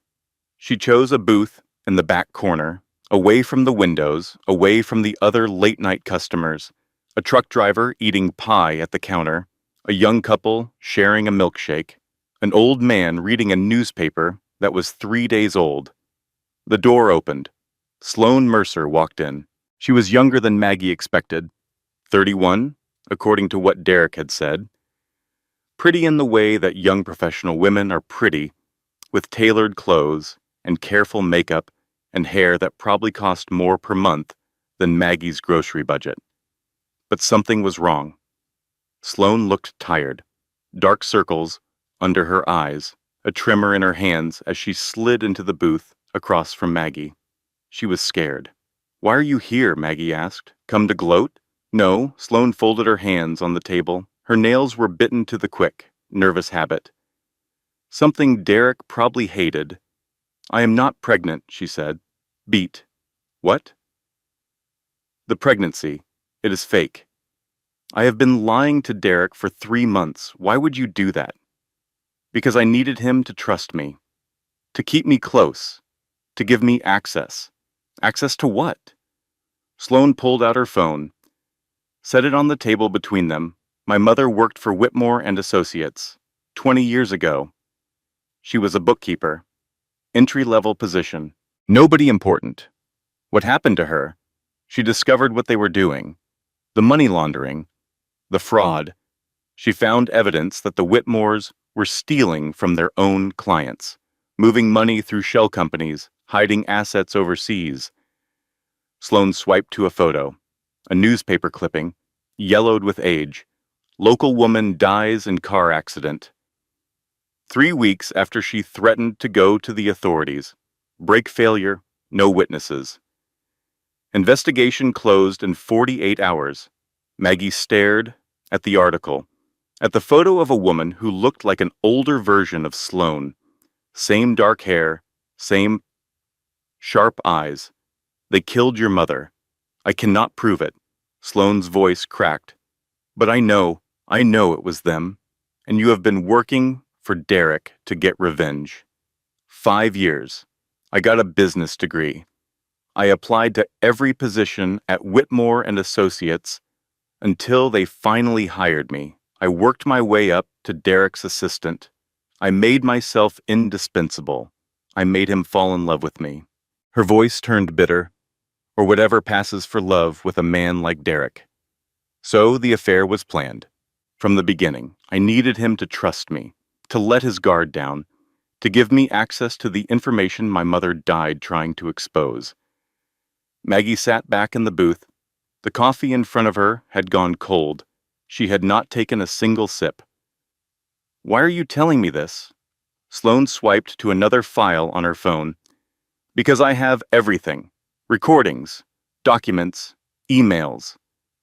She chose a booth in the back corner, away from the windows, away from the other late-night customers, a truck driver eating pie at the counter, a young couple sharing a milkshake, an old man reading a newspaper that was 3 days old. The door opened. Sloane Mercer walked in. She was younger than Maggie expected. 31, according to what Derek had said. Pretty in the way that young professional women are pretty, with tailored clothes and careful makeup and hair that probably cost more per month than Maggie's grocery budget. But something was wrong. Sloane looked tired. Dark circles under her eyes, a tremor in her hands as she slid into the booth across from Maggie. She was scared. Why are you here? Maggie asked. Come to gloat? No, Sloane folded her hands on the table. Her nails were bitten to the quick, nervous habit. Something Derek probably hated. I am not pregnant, she said. Beat. What? The pregnancy. It is fake. I have been lying to Derek for 3 months. Why would you do that? Because I needed him to trust me. To keep me close. To give me access. Access to what? Sloane pulled out her phone. Set it on the table between them. My mother worked for Whitmore and Associates. 20 years ago. She was a bookkeeper. Entry-level position. Nobody important. What happened to her? She discovered what they were doing. The money laundering. The fraud. She found evidence that the Whitmores were stealing from their own clients, moving money through shell companies, hiding assets overseas. Sloane swiped to a photo. A newspaper clipping, yellowed with age. Local woman dies in car accident. 3 weeks after she threatened to go to the authorities. Brake failure, no witnesses. Investigation closed in 48 hours. Maggie stared at the article. At the photo of a woman who looked like an older version of Sloane. Same dark hair, same sharp eyes. They killed your mother. I cannot prove it. Sloane's voice cracked. But I know it was them. And you have been working for Derek to get revenge. 5 years. I got a business degree. I applied to every position at Whitmore and Associates until they finally hired me. I worked my way up to Derek's assistant. I made myself indispensable. I made him fall in love with me. Her voice turned bitter, or whatever passes for love with a man like Derek. So the affair was planned. From the beginning, I needed him to trust me, to let his guard down, to give me access to the information my mother died trying to expose. Maggie sat back in the booth. The coffee in front of her had gone cold. She had not taken a single sip. Why are you telling me this? Sloane swiped to another file on her phone. Because I have everything. Recordings, documents, emails.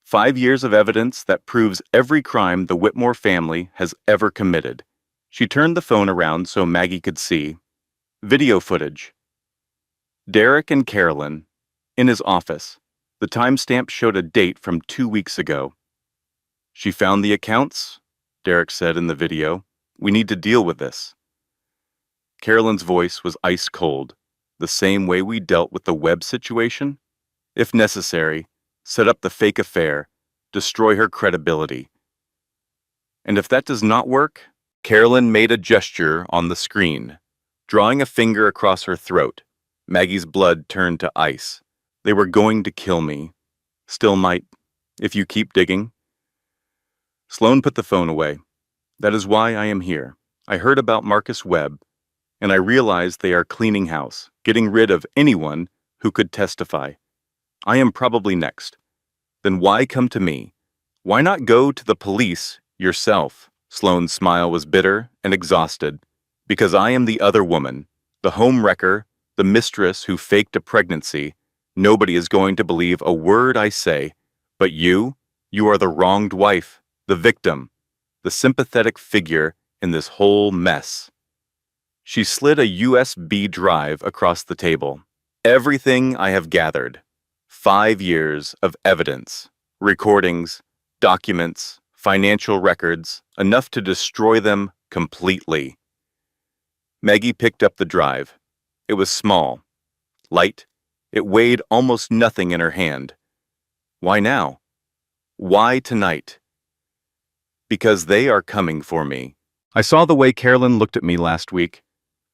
5 years of evidence that proves every crime the Whitmore family has ever committed. She turned the phone around so Maggie could see. Video footage. Derek and Carolyn, in his office. The timestamp showed a date from 2 weeks ago. She found the accounts, Derek said in the video. We need to deal with this. Carolyn's voice was ice cold, the same way we dealt with the Webb situation. If necessary, set up the fake affair, destroy her credibility. And if that does not work, Carolyn made a gesture on the screen, drawing a finger across her throat. Maggie's blood turned to ice. They were going to kill me. Still might, if you keep digging. Sloane put the phone away. That is why I am here. I heard about Marcus Webb, and I realized they are cleaning house, getting rid of anyone who could testify. I am probably next. Then why come to me? Why not go to the police yourself? Sloane's smile was bitter and exhausted. Because I am the other woman, the home wrecker, the mistress who faked a pregnancy. Nobody is going to believe a word I say. But you are the wronged wife, the victim, the sympathetic figure in this whole mess. She slid a USB drive across the table. Everything I have gathered. 5 years of evidence, recordings, documents, financial records, enough to destroy them completely. Maggie picked up the drive. It was small, light. It weighed almost nothing in her hand. Why now? Why tonight? Because they are coming for me. I saw the way Carolyn looked at me last week,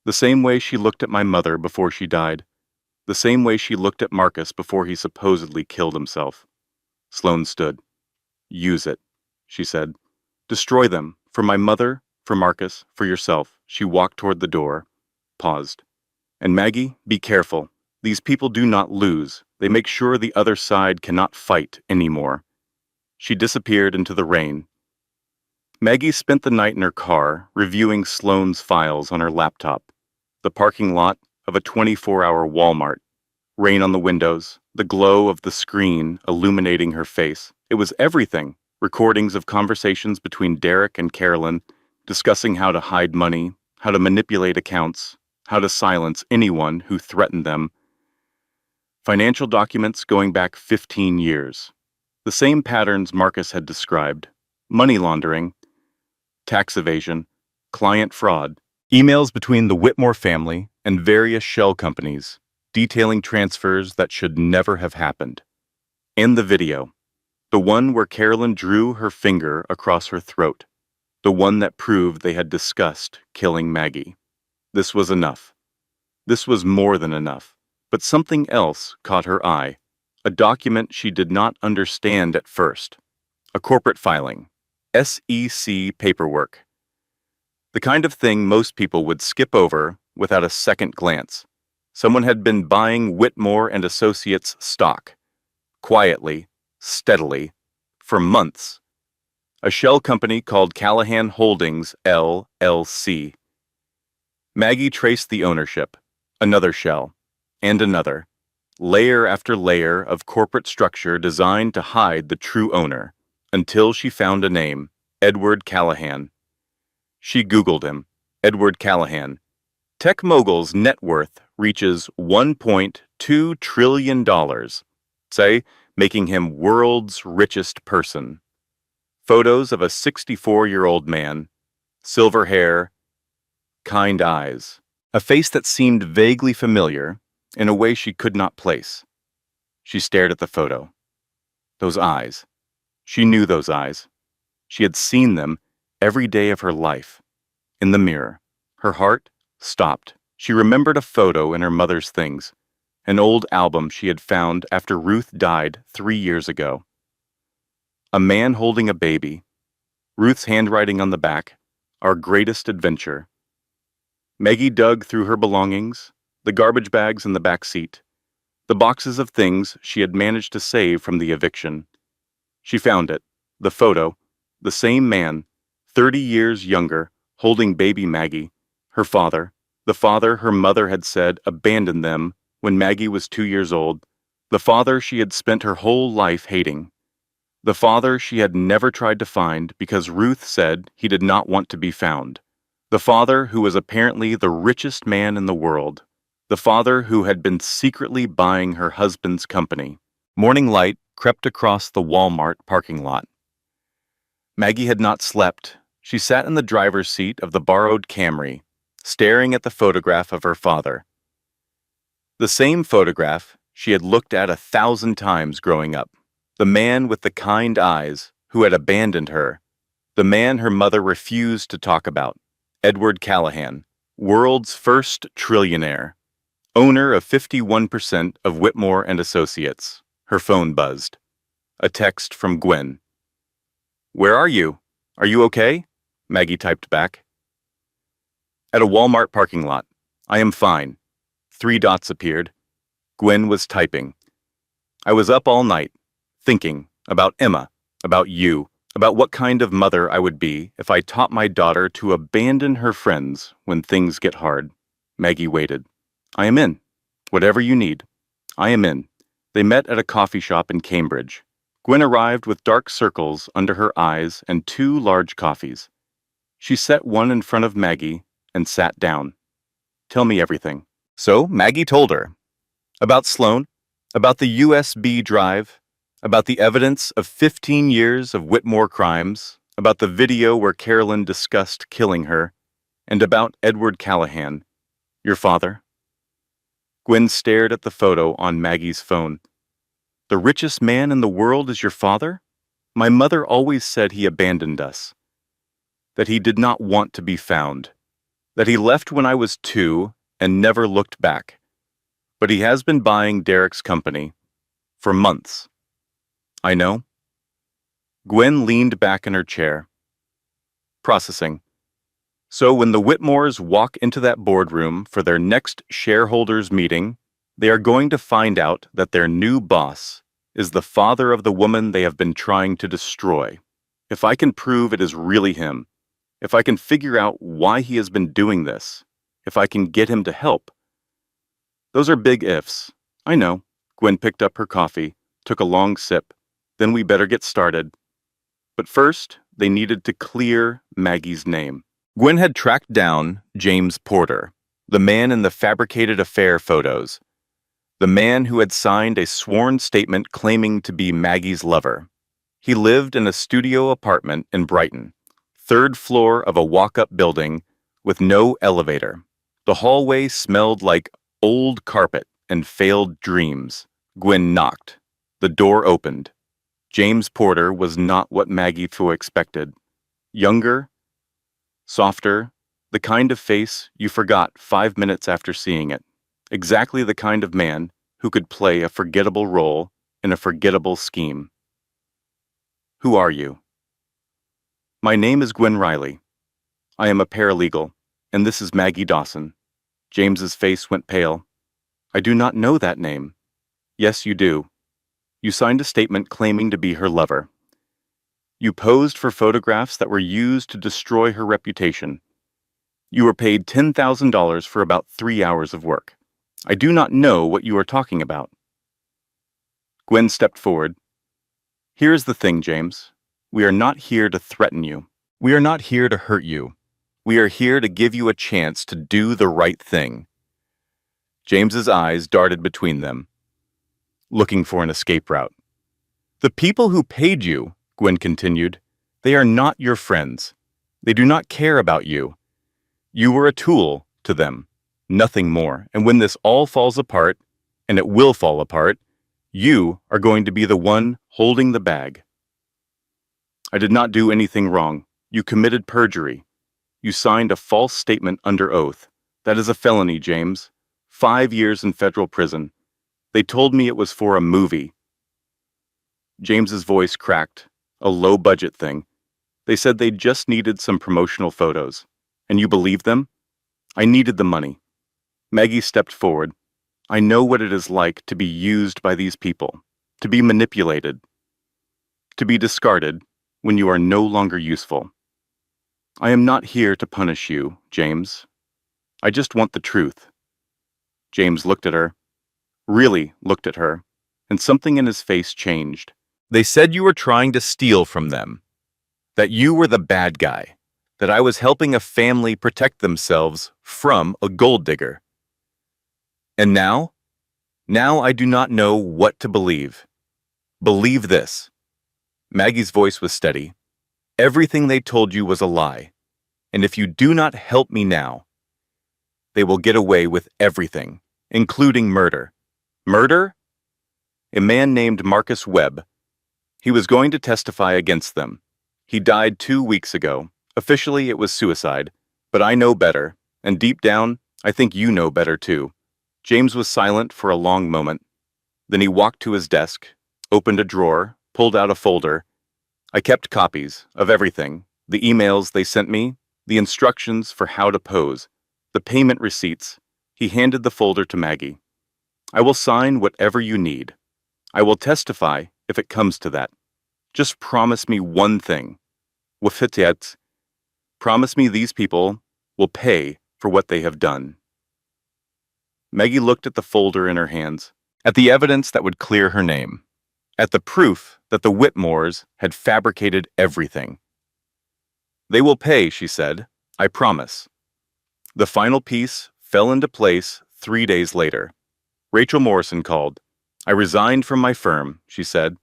the same way she looked at my mother before she died, the same way she looked at Marcus before he supposedly killed himself. Sloane stood. Use it, she said. Destroy them, for my mother, for Marcus, for yourself. She walked toward the door, paused. And Maggie, be careful. These people do not lose. They make sure the other side cannot fight anymore. She disappeared into the rain. Maggie spent the night in her car, reviewing Sloane's files on her laptop. The parking lot of a 24-hour Walmart. Rain on the windows, the glow of the screen illuminating her face. It was everything. Recordings of conversations between Derek and Carolyn, discussing how to hide money, how to manipulate accounts, how to silence anyone who threatened them. Financial documents going back 15 years. The same patterns Marcus had described. Money laundering, tax evasion, client fraud. Emails between the Whitmore family and various shell companies, detailing transfers that should never have happened. And the video. The one where Carolyn drew her finger across her throat. The one that proved they had discussed killing Maggie. This was enough. This was more than enough. But something else caught her eye. A document she did not understand at first. A corporate filing. SEC paperwork. The kind of thing most people would skip over without a second glance. Someone had been buying Whitmore and Associates stock. Quietly, steadily, for months. A shell company called Callahan Holdings, LLC. Maggie traced the ownership. Another shell. And another. Layer after layer of corporate structure designed to hide the true owner. Until she found a name. Edward Callahan. She Googled him. Edward Callahan. Tech mogul's net worth reaches $1.2 trillion, say, making him world's richest person. Photos of a 64-year-old man, silver hair, kind eyes, a face that seemed vaguely familiar in a way she could not place. She stared at the photo. Those eyes. She knew those eyes. She had seen them every day of her life. In the mirror, her heart stopped. She remembered a photo in her mother's things, an old album she had found after Ruth died 3 years ago. A man holding a baby, Ruth's handwriting on the back, our greatest adventure. Maggie dug through her belongings, the garbage bags in the back seat, the boxes of things she had managed to save from the eviction. She found it, the photo, the same man, 30 years younger, holding baby Maggie, her father, the father her mother had said abandoned them when Maggie was 2 years old, the father she had spent her whole life hating, the father she had never tried to find because Ruth said he did not want to be found, the father who was apparently the richest man in the world, the father who had been secretly buying her husband's company. Morning light crept across the Walmart parking lot. Maggie had not slept. She sat in the driver's seat of the borrowed Camry, staring at the photograph of her father. The same photograph she had looked at 1,000 times growing up. The man with the kind eyes who had abandoned her. The man her mother refused to talk about. Edward Callahan, world's first trillionaire. Owner of 51% of Whitmore and Associates. Her phone buzzed. A text from Gwen. "Where are you? Are you okay?" Maggie typed back. "At a Walmart parking lot. I am fine." 3 dots appeared. Gwen was typing. "I was up all night, thinking about Emma, about you, about what kind of mother I would be if I taught my daughter to abandon her friends when things get hard." Maggie waited. "I am in. Whatever you need. I am in." They met at a coffee shop in Cambridge. Gwen arrived with dark circles under her eyes and 2 large coffees. She set one in front of Maggie and sat down. "Tell me everything." So Maggie told her. About Sloan, about the USB drive, about the evidence of 15 years of Whitmore crimes, about the video where Carolyn discussed killing her, and about Edward Callahan, your father. Gwen stared at the photo on Maggie's phone. "The richest man in the world is your father? My mother always said he abandoned us. That he did not want to be found. That he left when I was 2 and never looked back. But he has been buying Derek's company. For months." "I know." Gwen leaned back in her chair. Processing. So when the Whitmores walk into that boardroom for their next shareholders meeting, they are going to find out that their new boss is the father of the woman they have been trying to destroy. If I can prove it is really him, if I can figure out why he has been doing this, if I can get him to help. Those are big ifs. I know. Gwen picked up her coffee, took a long sip. Then we better get started. But first, they needed to clear Maggie's name. Gwen had tracked down James Porter, the man in the fabricated affair photos, the man who had signed a sworn statement claiming to be Maggie's lover. He lived in a studio apartment in Brighton, 3rd floor of a walk-up building with no elevator. The hallway smelled like old carpet and failed dreams. Gwen knocked. The door opened. James Porter was not what Maggie Fu expected. Younger, softer, the kind of face you forgot 5 minutes after seeing it. Exactly the kind of man who could play a forgettable role in a forgettable scheme. "Who are you?" "My name is Gwen Riley. I am a paralegal, and this is Maggie Dawson." James's face went pale. "I do not know that name." "Yes, you do. You signed a statement claiming to be her lover. You posed for photographs that were used to destroy her reputation. You were paid $10,000 for about 3 hours of work. I do not know what you are talking about." Gwen stepped forward. "Here is the thing, James. We are not here to threaten you. We are not here to hurt you. We are here to give you a chance to do the right thing. James's eyes darted between them, looking for an escape route. The people who paid you, Gwen continued, they are not your friends. They do not care about you. You were a tool to them, nothing more. And when this all falls apart, and it will fall apart, you are going to be the one holding the bag. I did not do anything wrong. You committed perjury. You signed a false statement under oath. That is a felony, James. 5 years in federal prison. They told me it was for a movie. James's voice cracked. A low-budget thing. They said they just needed some promotional photos. And you believed them? I needed the money. Maggie stepped forward. I know what it is like to be used by these people, to be manipulated, to be discarded when you are no longer useful. I am not here to punish you, James. I just want the truth. James looked at her, really looked at her, and something in his face changed. They said you were trying to steal from them, that you were the bad guy, that I was helping a family protect themselves from a gold digger. And now? Now I do not know what to believe. Believe this. Maggie's voice was steady. Everything they told you was a lie, and if you do not help me now, they will get away with everything, including murder. Murder? A man named Marcus Webb. He was going to testify against them. He died 2 weeks ago. Officially, it was suicide, but I know better, and deep down, I think you know better too. James was silent for a long moment. Then he walked to his desk, opened a drawer, pulled out a folder. I kept copies of everything, the emails they sent me, the instructions for how to pose, the payment receipts. He handed the folder to Maggie. I will sign whatever you need. I will testify if it comes to that. Just promise me one thing. Wafitiet. Promise me these people will pay for what they have done. Maggie looked at the folder in her hands, at the evidence that would clear her name, at the proof that the Whitmores had fabricated everything. They will pay, she said. I promise. The final piece fell into place 3 days later. Rachel Morrison called. I resigned from my firm, she said,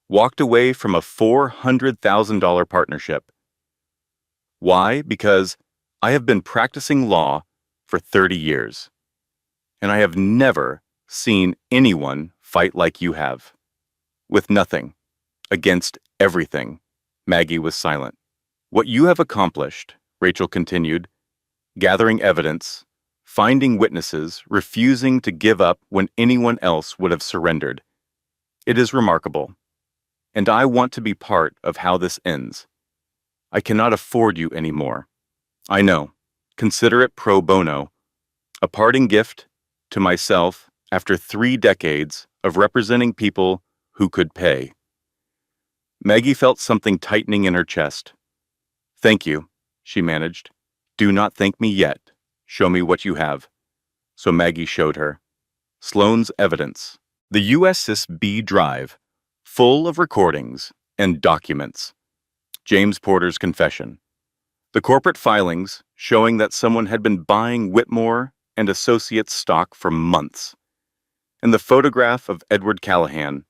walked away from a $400,000 partnership. Why? Because I have been practicing law for 30 years, and I have never seen anyone fight like you have. With nothing, against everything. Maggie was silent. What you have accomplished, Rachel continued, gathering evidence, finding witnesses, refusing to give up when anyone else would have surrendered. It is remarkable, and I want to be part of how this ends. I cannot afford you anymore. I know. Consider it pro bono, a parting gift to myself after 3 decades of representing people who could pay. Maggie felt something tightening in her chest. Thank you, she managed. Do not thank me yet. Show me what you have. So Maggie showed her. Sloane's evidence. The USSB drive, full of recordings and documents. James Porter's confession. The corporate filings showing that someone had been buying Whitmore and Associates stock for months. And the photograph of Edward Callahan,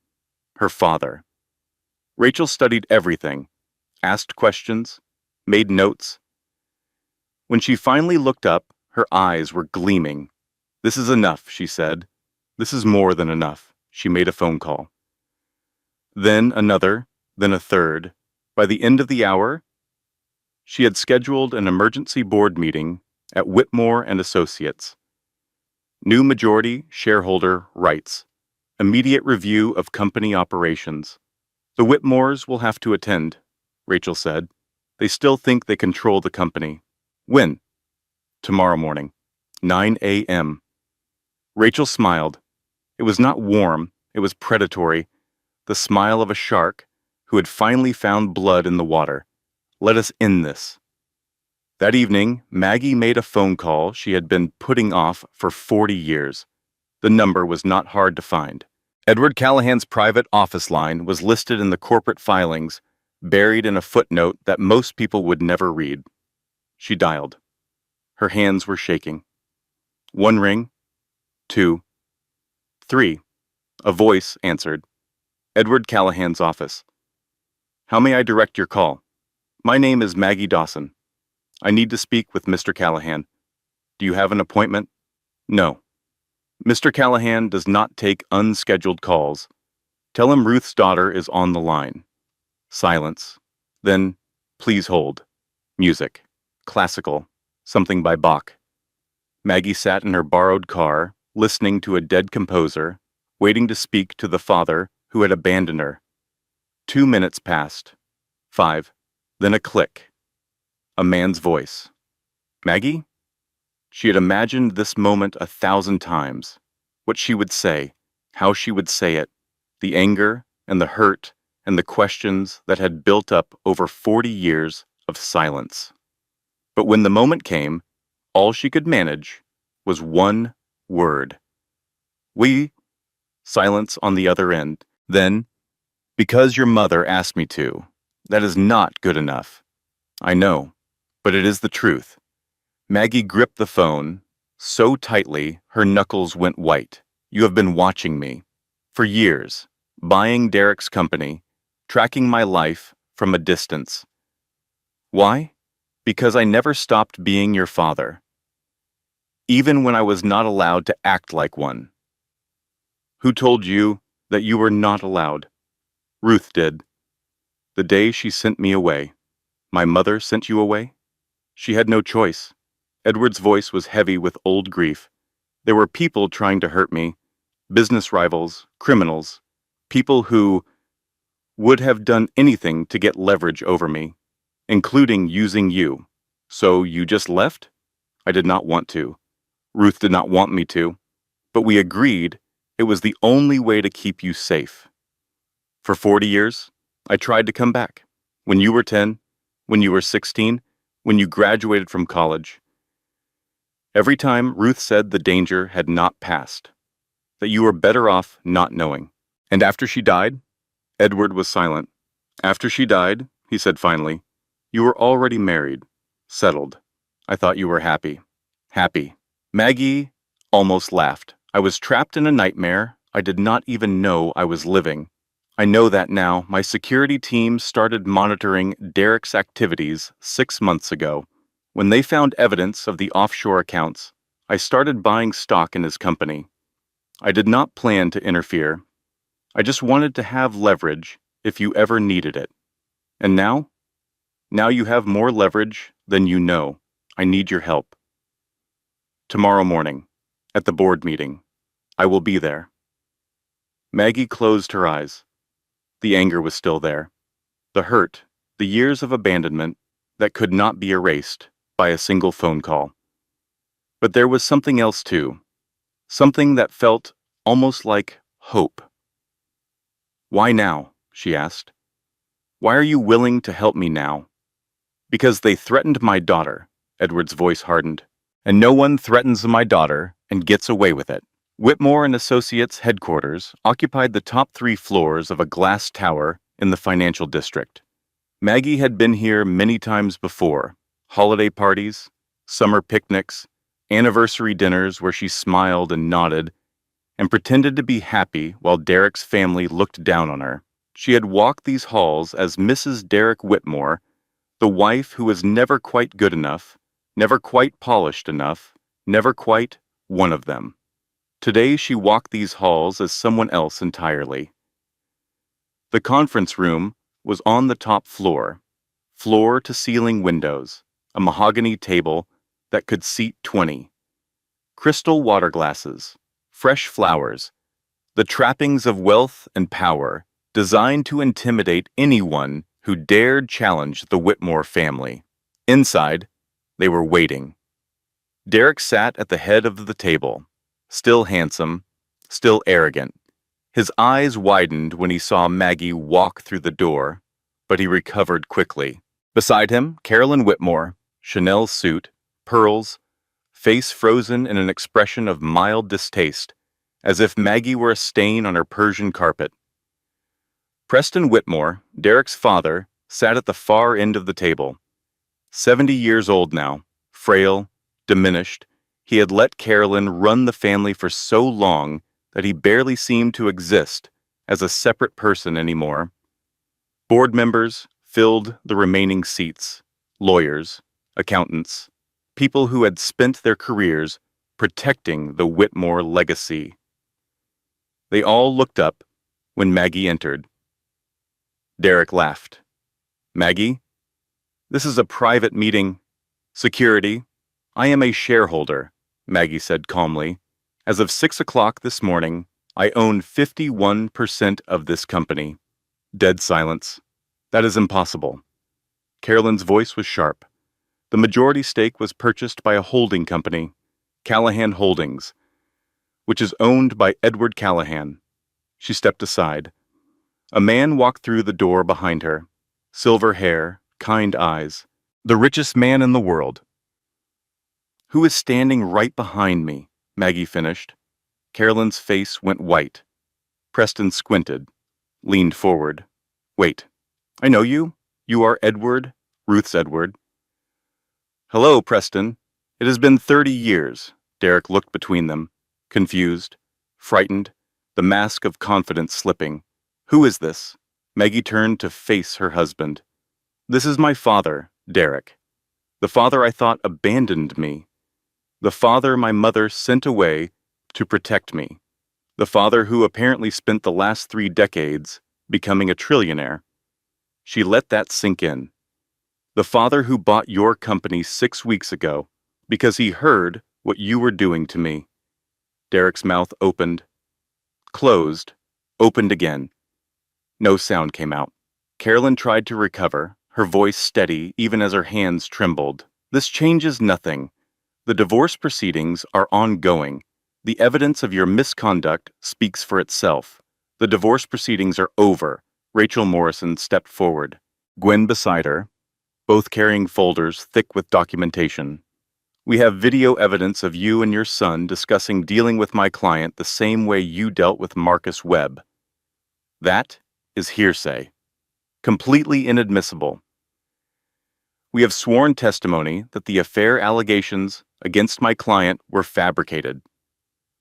her father. Rachel studied everything, asked questions, made notes. When she finally looked up, her eyes were gleaming. This is enough, she said. This is more than enough. She made a phone call. Then another, then a third. By the end of the hour, she had scheduled an emergency board meeting at Whitmore and Associates. New majority shareholder rights. Immediate review of company operations. The Whitmores will have to attend, Rachel said. They still think they control the company. When? Tomorrow morning, 9 a.m. Rachel smiled. It was not warm, it was predatory. The smile of a shark who had finally found blood in the water. Let us end this. That evening, Maggie made a phone call she had been putting off for 40 years. The number was not hard to find. Edward Callahan's private office line was listed in the corporate filings, buried in a footnote that most people would never read. She dialed. Her hands were shaking. One ring, two, three. A voice answered. Edward Callahan's office. How may I direct your call? My name is Maggie Dawson. I need to speak with Mr. Callahan. Do you have an appointment? No. Mr. Callahan does not take unscheduled calls. Tell him Ruth's daughter is on the line. Silence. Then, please hold. Music. Classical. Something by Bach. Maggie sat in her borrowed car, listening to a dead composer, waiting to speak to the father who had abandoned her. 2 minutes passed. 5. Then a click. A man's voice. Maggie? She had imagined this moment 1,000 times. What she would say, how she would say it, the anger and the hurt and the questions that had built up over 40 years of silence. But when the moment came, all she could manage was one word. We. Silence on the other end. Then, because your mother asked me to. That is not good enough. I know, but it is the truth. Maggie gripped the phone so tightly her knuckles went white. You have been watching me for years, buying Derek's company, tracking my life from a distance. Why? Because I never stopped being your father, even when I was not allowed to act like one. Who told you that you were not allowed? Ruth did. The day she sent me away. My mother sent you away? She had no choice. Edward's voice was heavy with old grief. There were people trying to hurt me, business rivals, criminals, people who would have done anything to get leverage over me, including using you. So you just left? I did not want to. Ruth did not want me to, but we agreed it was the only way to keep you safe. For 40 years, I tried to come back. When you were 10, when you were 16, when you graduated from college. Every time Ruth said the danger had not passed, that you were better off not knowing. And after she died, Edward was silent. After she died, he said finally, you were already married, settled. I thought you were happy. Happy. Maggie almost laughed. I was trapped in a nightmare. I did not even know I was living. I know that now. My security team started monitoring Derek's activities 6 months ago. When they found evidence of the offshore accounts, I started buying stock in his company. I did not plan to interfere. I just wanted to have leverage if you ever needed it. And now? Now you have more leverage than you know. I need your help. Tomorrow morning, at the board meeting, I will be there. Maggie closed her eyes. The anger was still there. The hurt, the years of abandonment that could not be erased by a single phone call. But there was something else too. Something that felt almost like hope. Why now? She asked. Why are you willing to help me now? Because they threatened my daughter, Edward's voice hardened. And no one threatens my daughter and gets away with it. Whitmore and Associates headquarters occupied the top 3 floors of a glass tower in the financial district. Maggie had been here many times before. Holiday parties, summer picnics, anniversary dinners where she smiled and nodded and pretended to be happy while Derek's family looked down on her. She had walked these halls as Mrs. Derek Whitmore, the wife who was never quite good enough, never quite polished enough, never quite one of them. Today she walked these halls as someone else entirely. The conference room was on the top floor, floor-to-ceiling windows, a mahogany table that could seat 20, crystal water glasses, fresh flowers, the trappings of wealth and power designed to intimidate anyone who dared challenge the Whitmore family. Inside, they were waiting. Derek sat at the head of the table, still handsome, still arrogant. His eyes widened when he saw Maggie walk through the door, but he recovered quickly. Beside him, Carolyn Whitmore, Chanel suit, pearls, face frozen in an expression of mild distaste, as if Maggie were a stain on her Persian carpet. Preston Whitmore, Derek's father, sat at the far end of the table. 70 years old now, frail, diminished, he had let Carolyn run the family for so long that he barely seemed to exist as a separate person anymore. Board members filled the remaining seats, lawyers, accountants, people who had spent their careers protecting the Whitmore legacy. They all looked up when Maggie entered. Derek laughed. "Maggie, this is a private meeting. Security, I am a shareholder," Maggie said calmly. "As of 6 o'clock this morning, I own 51% of this company." Dead silence. "That is impossible." Carolyn's voice was sharp. "The majority stake was purchased by a holding company, Callahan Holdings, which is owned by Edward Callahan." She stepped aside. A man walked through the door behind her. Silver hair, kind eyes. The richest man in the world. "Who is standing right behind me?" Maggie finished. Carolyn's face went white. Preston squinted, leaned forward. "Wait, I know you. You are Edward, Ruth's Edward." "Hello, Preston. It has been 30 years. Derek looked between them, confused, frightened, the mask of confidence slipping. "Who is this?" Maggie turned to face her husband. "This is my father, Derek. The father I thought abandoned me. The father my mother sent away to protect me. The father who apparently spent the last 3 decades becoming a trillionaire." She let that sink in. "The father who bought your company 6 weeks ago because he heard what you were doing to me." Derek's mouth opened, closed, opened again. No sound came out. Carolyn tried to recover, her voice steady even as her hands trembled. "This changes nothing. The divorce proceedings are ongoing. The evidence of your misconduct speaks for itself. The divorce proceedings are over." Rachel Morrison stepped forward, Gwen beside her, both carrying folders thick with documentation. "We have video evidence of you and your son discussing dealing with my client the same way you dealt with Marcus Webb. That is hearsay. Completely inadmissible. We have sworn testimony that the affair allegations against my client were fabricated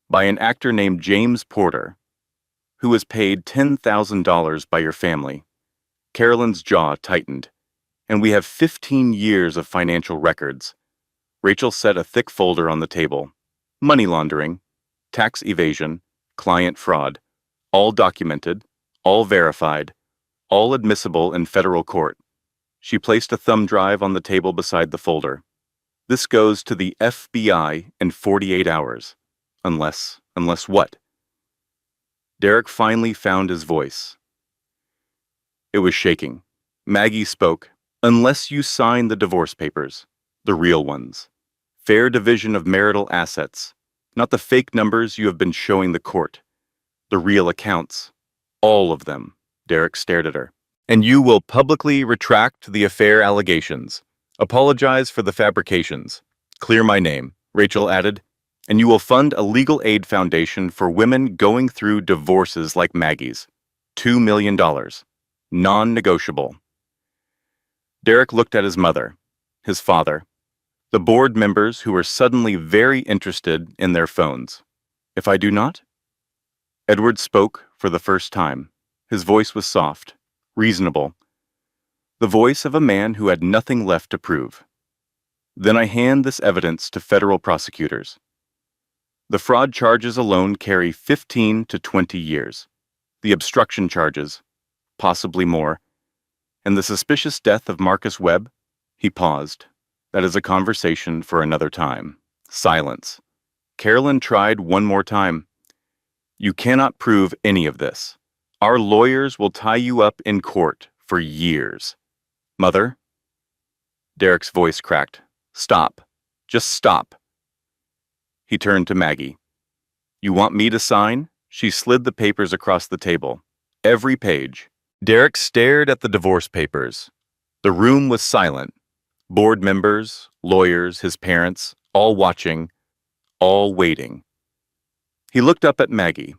by an actor named James Porter, who was paid $10,000 by your family." Carolyn's jaw tightened. "And we have 15 years of financial records." Rachel set a thick folder on the table. "Money laundering, tax evasion, client fraud, all documented, all verified, all admissible in federal court." She placed a thumb drive on the table beside the folder. "This goes to the FBI in 48 hours. Unless what?" Derek finally found his voice. It was shaking. Maggie spoke. "Unless you sign the divorce papers, the real ones. Fair division of marital assets, not the fake numbers you have been showing the court. The real accounts. All of them." Derek stared at her. "And you will publicly retract the affair allegations. Apologize for the fabrications. Clear my name," Rachel added. "And you will fund a legal aid foundation for women going through divorces like Maggie's. $2 million. Non-negotiable." Derek looked at his mother, his father, the board members who were suddenly very interested in their phones. "If I do not?" Edward spoke for the first time. His voice was soft, reasonable. The voice of a man who had nothing left to prove. "Then I hand this evidence to federal prosecutors. The fraud charges alone carry 15 to 20 years. The obstruction charges, possibly more. And the suspicious death of Marcus Webb?" He paused. "That is a conversation for another time." Silence. Carolyn tried one more time. "You cannot prove any of this. Our lawyers will tie you up in court for years." "Mother?" Derek's voice cracked. "Stop. Just stop." He turned to Maggie. "You want me to sign?" She slid the papers across the table. Every page. Derek stared at the divorce papers. The room was silent. Board members, lawyers, his parents, all watching, all waiting. He looked up at Maggie.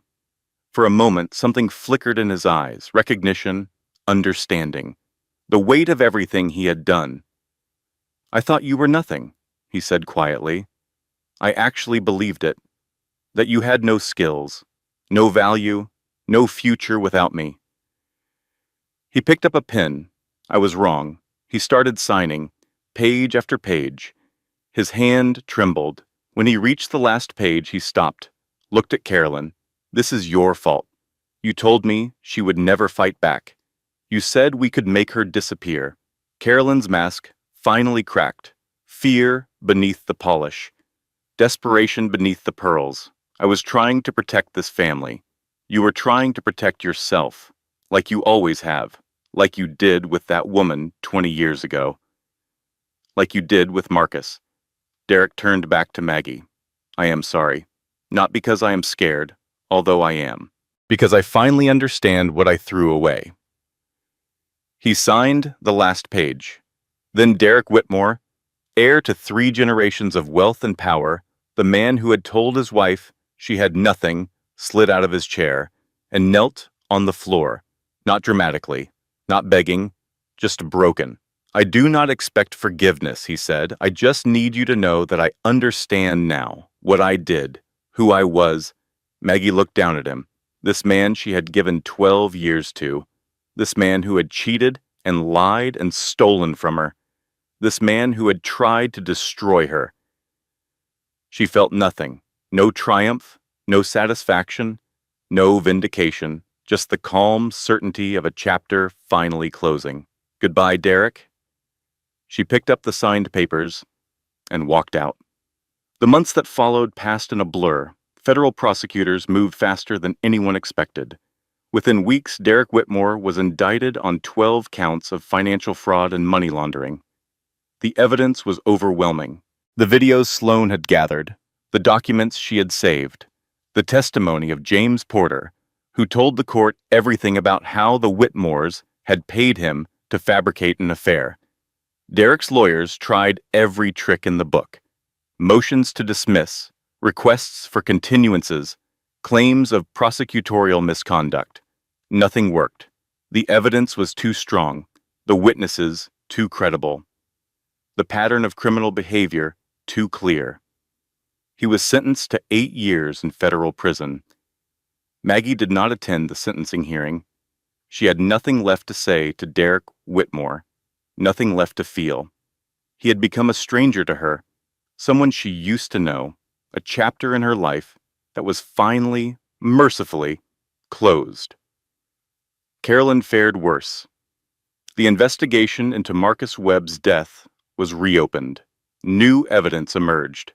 For a moment, something flickered in his eyes, recognition, understanding. the weight of everything he had done. "I thought you were nothing," he said quietly. "I actually believed it, that you had no skills, no value, no future without me." He picked up a pen. I was wrong. He started signing, page after page. His hand trembled. When he reached the last page, he stopped, looked at Carolyn. "This is your fault. You told me she would never fight back. You said we could make her disappear." Carolyn's mask finally cracked. Fear beneath the polish. Desperation beneath the pearls. "I was trying to protect this family. You were trying to protect yourself, like you always have, like you did with that woman 20 years ago. Like you did with Marcus." Derek turned back to Maggie. "I am sorry. Not because I am scared, although I am. Because I finally understand what I threw away." He signed the last page. Then Derek Whitmore, heir to 3 generations of wealth and power, the man who had told his wife she had nothing, slid out of his chair and knelt on the floor, not dramatically, not begging, just broken. "I do not expect forgiveness," he said. "I just need you to know that I understand now what I did, who I was." Maggie looked down at him. This man she had given 12 years to. This man who had cheated and lied and stolen from her. This man who had tried to destroy her. She felt nothing. No triumph, no satisfaction, no vindication, just the calm certainty of a chapter finally closing. "Goodbye, Derek." She picked up the signed papers and walked out. The months that followed passed in a blur. Federal prosecutors moved faster than anyone expected. Within weeks, Derek Whitmore was indicted on 12 counts of financial fraud and money laundering. The evidence was overwhelming. The videos Sloan had gathered, the documents she had saved, the testimony of James Porter, who told the court everything about how the Whitmores had paid him to fabricate an affair. Derek's lawyers tried every trick in the book. Motions to dismiss, requests for continuances, claims of prosecutorial misconduct. Nothing worked. The evidence was too strong, the witnesses too credible, the pattern of criminal behavior too clear. He was sentenced to 8 years in federal prison. Maggie did not attend the sentencing hearing. She had nothing left to say to Derek Whitmore, nothing left to feel. He had become a stranger to her, someone she used to know, a chapter in her life that was finally, mercifully, closed. Carolyn fared worse. The investigation into Marcus Webb's death was reopened. New evidence emerged.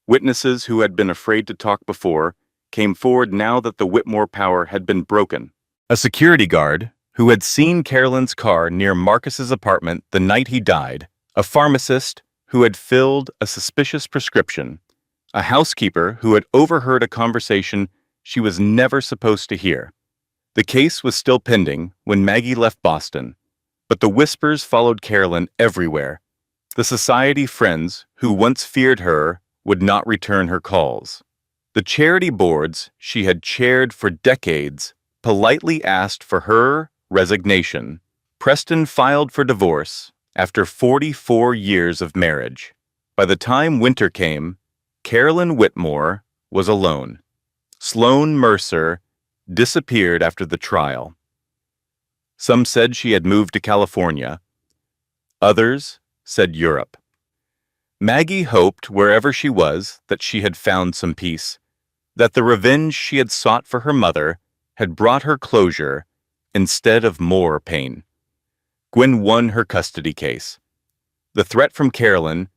Witnesses who had been afraid to talk before came forward now that the Whitmore power had been broken. A security guard who had seen Carolyn's car near Marcus's apartment the night he died, a pharmacist who had filled a suspicious prescription, a housekeeper who had overheard a conversation she was never supposed to hear. The case was still pending when Maggie left Boston, but the whispers followed Carolyn everywhere. The society friends who once feared her would not return her calls. The charity boards she had chaired for decades politely asked for her resignation. Preston filed for divorce after 44 years of marriage. By the time winter came, Carolyn Whitmore was alone. Sloan Mercer disappeared after the trial. Some said she had moved to California. Others said Europe. Maggie hoped wherever she was that she had found some peace, that the revenge she had sought for her mother had brought her closure instead of more pain. Gwen won her custody case. The threat from Carolyn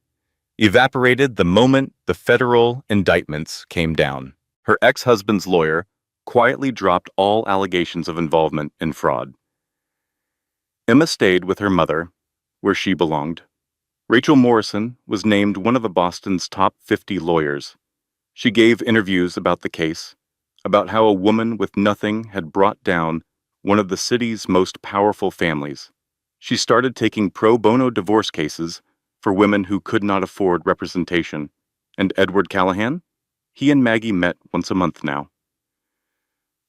evaporated the moment the federal indictments came down. Her ex-husband's lawyer quietly dropped all allegations of involvement in fraud. Emma stayed with her mother, where she belonged. Rachel Morrison was named one of Boston's top 50 lawyers. She gave interviews about the case, about how a woman with nothing had brought down one of the city's most powerful families. She started taking pro bono divorce cases for women who could not afford representation. And Edward Callahan? He and Maggie met once a month now.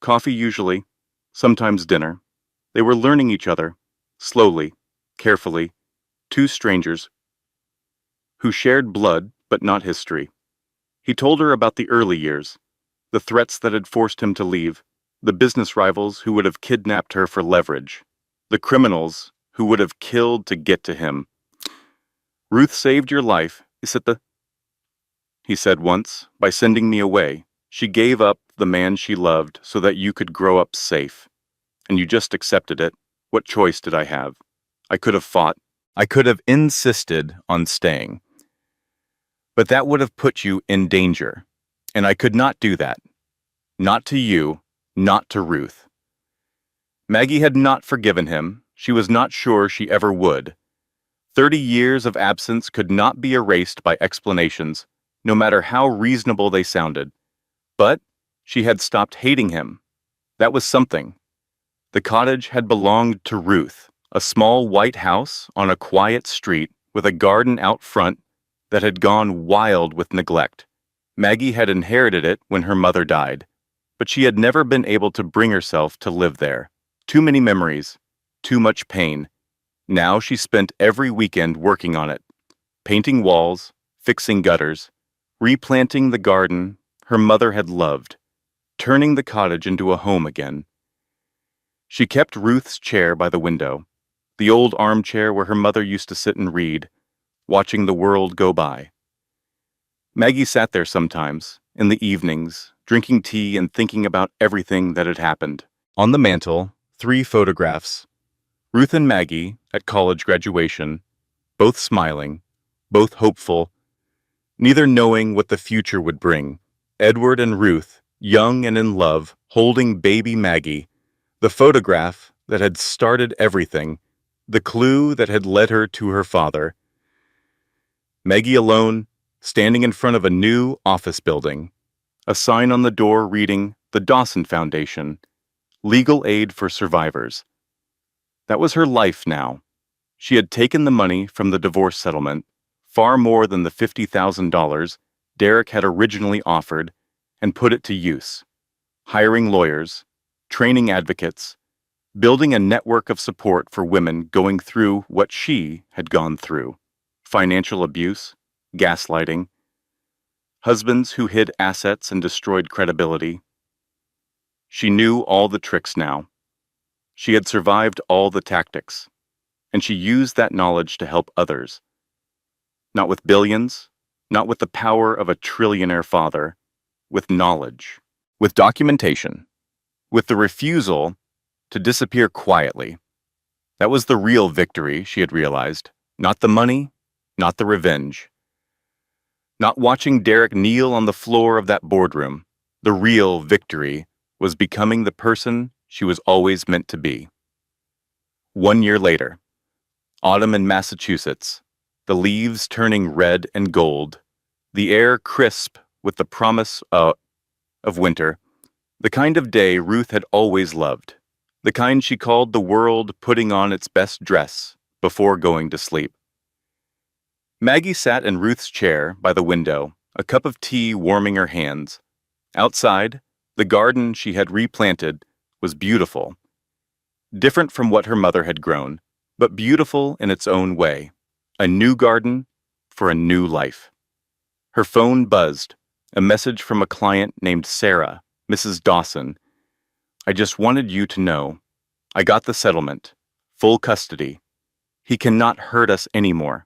Coffee usually, sometimes dinner. They were learning each other, slowly, carefully, two strangers who shared blood but not history. He told her about the early years, the threats that had forced him to leave, the business rivals who would have kidnapped her for leverage, the criminals who would have killed to get to him. Ruth saved your life, he said once, by sending me away. She gave up the man she loved so that you could grow up safe. And you just accepted it. What choice did I have? I could have fought. I could have insisted on staying. But that would have put you in danger. And I could not do that. Not to you, not to Ruth. Maggie had not forgiven him. She was not sure she ever would. 30 years of absence could not be erased by explanations, no matter how reasonable they sounded. But she had stopped hating him. That was something. The cottage had belonged to Ruth, a small white house on a quiet street with a garden out front that had gone wild with neglect. Maggie had inherited it when her mother died, but she had never been able to bring herself to live there. Too many memories, too much pain. Now she spent every weekend working on it, painting walls, fixing gutters, replanting the garden her mother had loved, turning the cottage into a home again. She kept Ruth's chair by the window, the old armchair where her mother used to sit and read, watching the world go by. Maggie sat there sometimes, in the evenings, drinking tea and thinking about everything that had happened. On the mantel, 3 photographs. Ruth and Maggie at college graduation, both smiling, both hopeful, neither knowing what the future would bring. Edward and Ruth, young and in love, holding baby Maggie, the photograph that had started everything, the clue that had led her to her father. Maggie alone, standing in front of a new office building, a sign on the door reading, "The Dawson Foundation, Legal Aid for Survivors." That was her life now. She had taken the money from the divorce settlement, far more than the $50,000 Derek had originally offered, and put it to use, hiring lawyers, training advocates, building a network of support for women going through what she had gone through: financial abuse, gaslighting, husbands who hid assets and destroyed credibility. She knew all the tricks now. She had survived all the tactics, and she used that knowledge to help others. Not with billions, not with the power of a trillionaire father, with knowledge, with documentation, with the refusal to disappear quietly. That was the real victory, she had realized. Not the money, not the revenge. Not watching Derek kneel on the floor of that boardroom. The real victory was becoming the person she was always meant to be. 1 year later, autumn in Massachusetts, the leaves turning red and gold, the air crisp with the promise of winter, the kind of day Ruth had always loved, the kind she called the world putting on its best dress before going to sleep. Maggie sat in Ruth's chair by the window, a cup of tea warming her hands. Outside, the garden she had replanted was beautiful. Different from what her mother had grown, but beautiful in its own way. A new garden for a new life. Her phone buzzed, a message from a client named Sarah, Mrs. Dawson. "I just wanted you to know. I got the settlement. Full custody. He cannot hurt us anymore.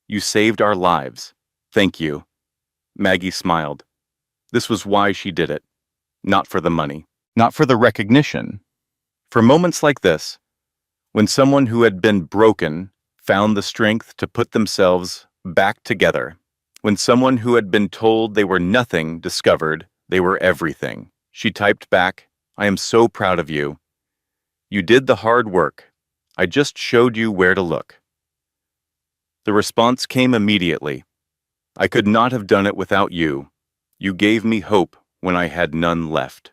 You saved our lives. Thank you." Maggie smiled. This was why she did it. Not for the money. Not for the recognition. For moments like this, when someone who had been broken found the strength to put themselves back together. When someone who had been told they were nothing discovered they were everything. She typed back, "I am so proud of you. You did the hard work. I just showed you where to look." The response came immediately. "I could not have done it without you. You gave me hope when I had none left."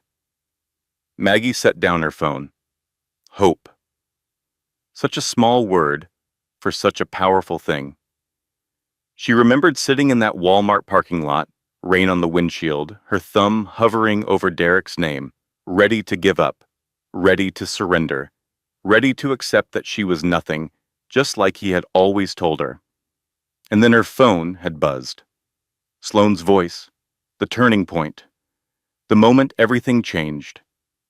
Maggie set down her phone. Hope. Such a small word for such a powerful thing. She remembered sitting in that Walmart parking lot, rain on the windshield, her thumb hovering over Derek's name, ready to give up, ready to surrender, ready to accept that she was nothing, just like he had always told her. And then her phone had buzzed. Sloane's voice, the turning point, the moment everything changed.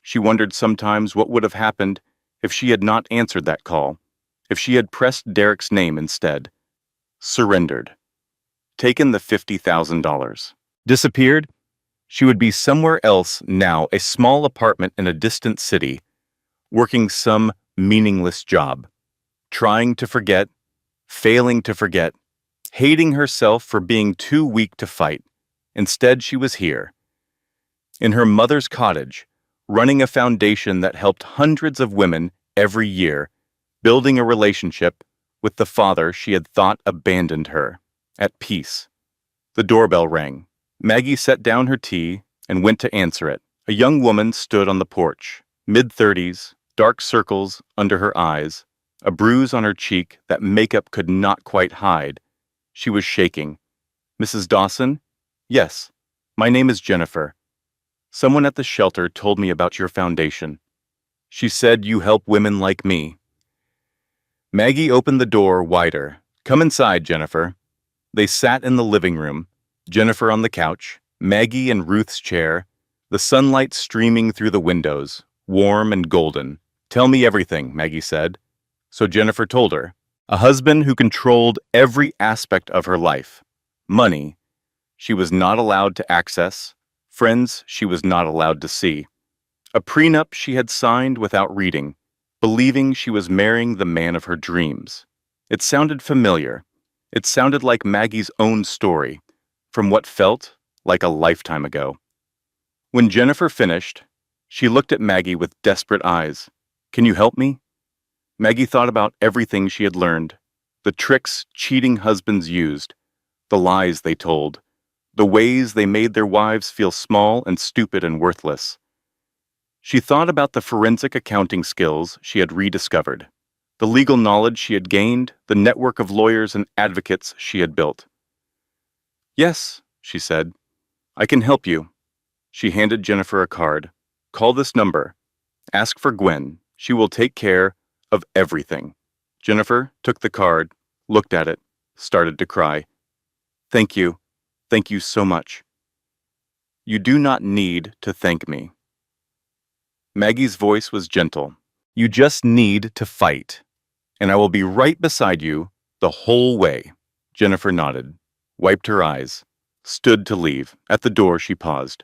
She wondered sometimes what would have happened if she had not answered that call, if she had pressed Derek's name instead. Surrendered. Taken the $50,000. Disappeared? She would be somewhere else now, a small apartment in a distant city, working some meaningless job, trying to forget, failing to forget, hating herself for being too weak to fight. Instead, she was here, in her mother's cottage, running a foundation that helped hundreds of women every year, building a relationship with the father she had thought abandoned her, at peace. The doorbell rang. Maggie set down her tea and went to answer it. A young woman stood on the porch, mid-30s, dark circles under her eyes, a bruise on her cheek that makeup could not quite hide. She was shaking. "Mrs. Dawson?" "Yes. My name is Jennifer. Someone at the shelter told me about your foundation. She said you help women like me." Maggie opened the door wider. "Come inside, Jennifer." They sat in the living room, Jennifer on the couch, Maggie in Ruth's chair, the sunlight streaming through the windows, warm and golden. "Tell me everything," Maggie said. So Jennifer told her. A husband who controlled every aspect of her life. Money she was not allowed to access, friends she was not allowed to see. A prenup she had signed without reading, believing she was marrying the man of her dreams. It sounded familiar. It sounded like Maggie's own story, from what felt like a lifetime ago. When Jennifer finished, she looked at Maggie with desperate eyes. "Can you help me?" Maggie thought about everything she had learned, the tricks cheating husbands used, the lies they told, the ways they made their wives feel small and stupid and worthless. She thought about the forensic accounting skills she had rediscovered, the legal knowledge she had gained, the network of lawyers and advocates she had built. "Yes," she said, "I can help you." She handed Jennifer a card. "Call this number. Ask for Gwen. She will take care of everything." Jennifer took the card, looked at it, started to cry. "Thank you. Thank you so much." "You do not need to thank me." Maggie's voice was gentle. "You just need to fight, and I will be right beside you the whole way." Jennifer nodded, wiped her eyes, stood to leave. At the door, she paused.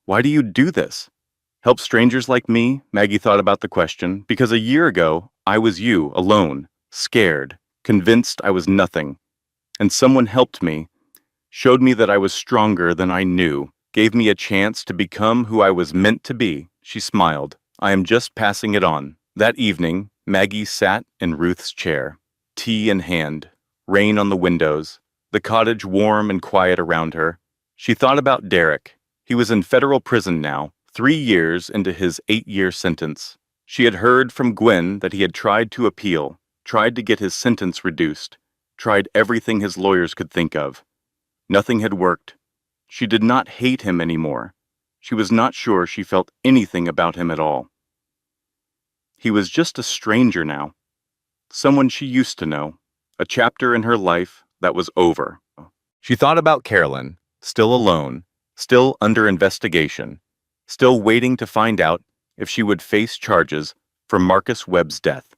"Why do you do this? Help strangers like me?" Maggie thought about the question. "Because a year ago, I was you, alone, scared, convinced I was nothing. And someone helped me, showed me that I was stronger than I knew, gave me a chance to become who I was meant to be." She smiled. "I am just passing it on." That evening, Maggie sat in Ruth's chair, tea in hand, rain on the windows, the cottage warm and quiet around her. She thought about Derek. He was in federal prison now, 3 years into his 8-year sentence. She had heard from Gwen that he had tried to appeal, tried to get his sentence reduced, tried everything his lawyers could think of. Nothing had worked. She did not hate him anymore. She was not sure she felt anything about him at all. He was just a stranger now, someone she used to know, a chapter in her life that was over. She thought about Carolyn, still alone, still under investigation, still waiting to find out if she would face charges for Marcus Webb's death.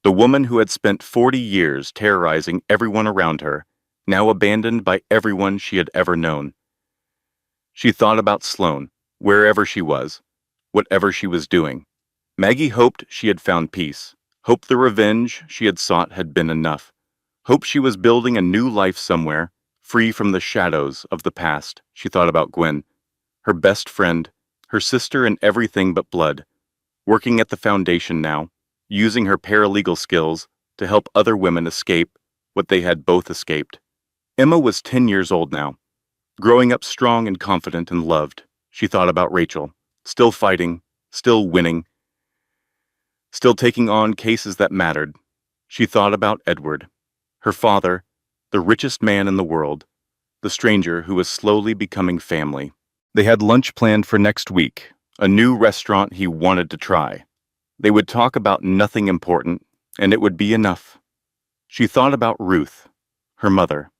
The woman who had spent 40 years terrorizing everyone around her, now abandoned by everyone she had ever known. She thought about Sloane, wherever she was, whatever she was doing. Maggie hoped she had found peace, hoped the revenge she had sought had been enough, hoped she was building a new life somewhere, free from the shadows of the past. She thought about Gwen, her best friend, her sister in everything but blood, working at the foundation now, using her paralegal skills to help other women escape what they had both escaped. Emma was 10 years old now, growing up strong and confident and loved. She thought about Rachel, still fighting, still winning, still taking on cases that mattered. She thought about Edward, her father, the richest man in the world, the stranger who was slowly becoming family. They had lunch planned for next week, a new restaurant he wanted to try. They would talk about nothing important, and it would be enough. She thought about Ruth, her mother,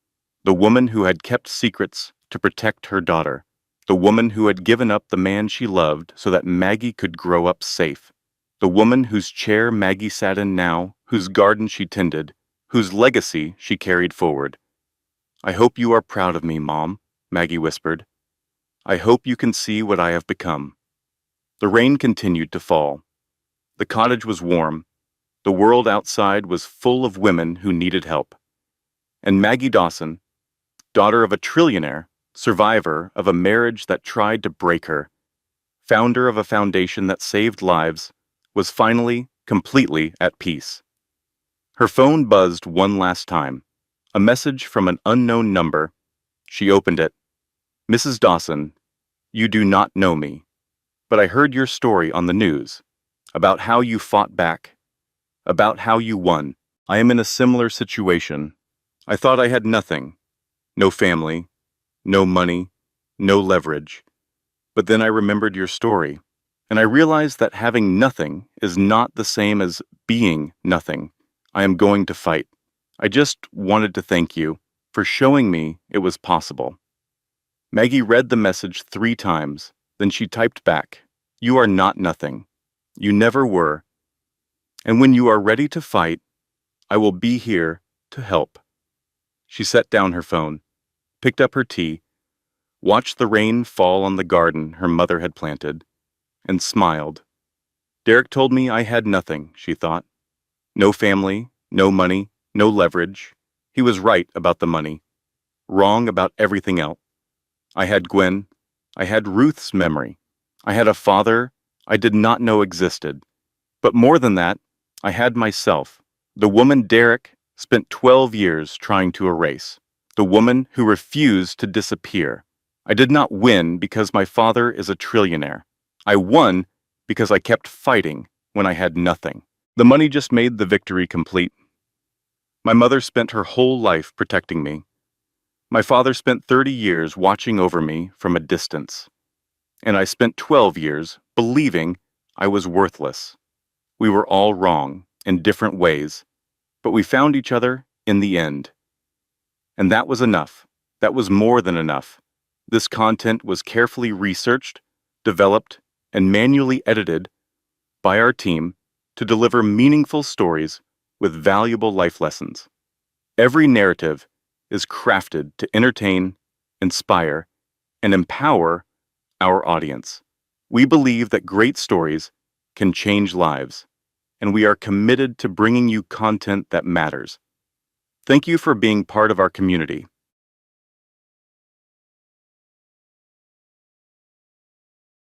the woman who had kept secrets to protect her daughter, the woman who had given up the man she loved so that Maggie could grow up safe, the woman whose chair Maggie sat in now, whose garden she tended, whose legacy she carried forward. "I hope you are proud of me, Mom," Maggie whispered. "I hope you can see what I have become." The rain continued to fall. The cottage was warm. The world outside was full of women who needed help. And Maggie Dawson, daughter of a trillionaire, survivor of a marriage that tried to break her, founder of a foundation that saved lives, was finally, completely at peace. Her phone buzzed one last time. A message from an unknown number. She opened it. "Mrs. Dawson, you do not know me, but I heard your story on the news, about how you fought back, about how you won. I am in a similar situation. I thought I had nothing, no family, no money, no leverage. But then I remembered your story, and I realized that having nothing is not the same as being nothing. I am going to fight. I just wanted to thank you for showing me it was possible." Maggie read the message 3 times, then she typed back, "You are not nothing. You never were. And when you are ready to fight, I will be here to help." She set down her phone, picked up her tea, watched the rain fall on the garden her mother had planted, and smiled. Derek told me I had nothing, she thought. No family, no money, no leverage. He was right about the money, wrong about everything else. I had Gwen. I had Ruth's memory. I had a father I did not know existed. But more than that, I had myself, the woman Derek spent 12 years trying to erase, the woman who refused to disappear. I did not win because my father is a trillionaire. I won because I kept fighting when I had nothing. The money just made the victory complete. My mother spent her whole life protecting me. My father spent 30 years watching over me from a distance. And I spent 12 years believing I was worthless. We were all wrong in different ways, but we found each other in the end. And that was enough. That was more than enough. This content was carefully researched, developed, and manually edited by our team to deliver meaningful stories with valuable life lessons. Every narrative is crafted to entertain, inspire, and empower our audience. We believe that great stories can change lives, and we are committed to bringing you content that matters. Thank you for being part of our community.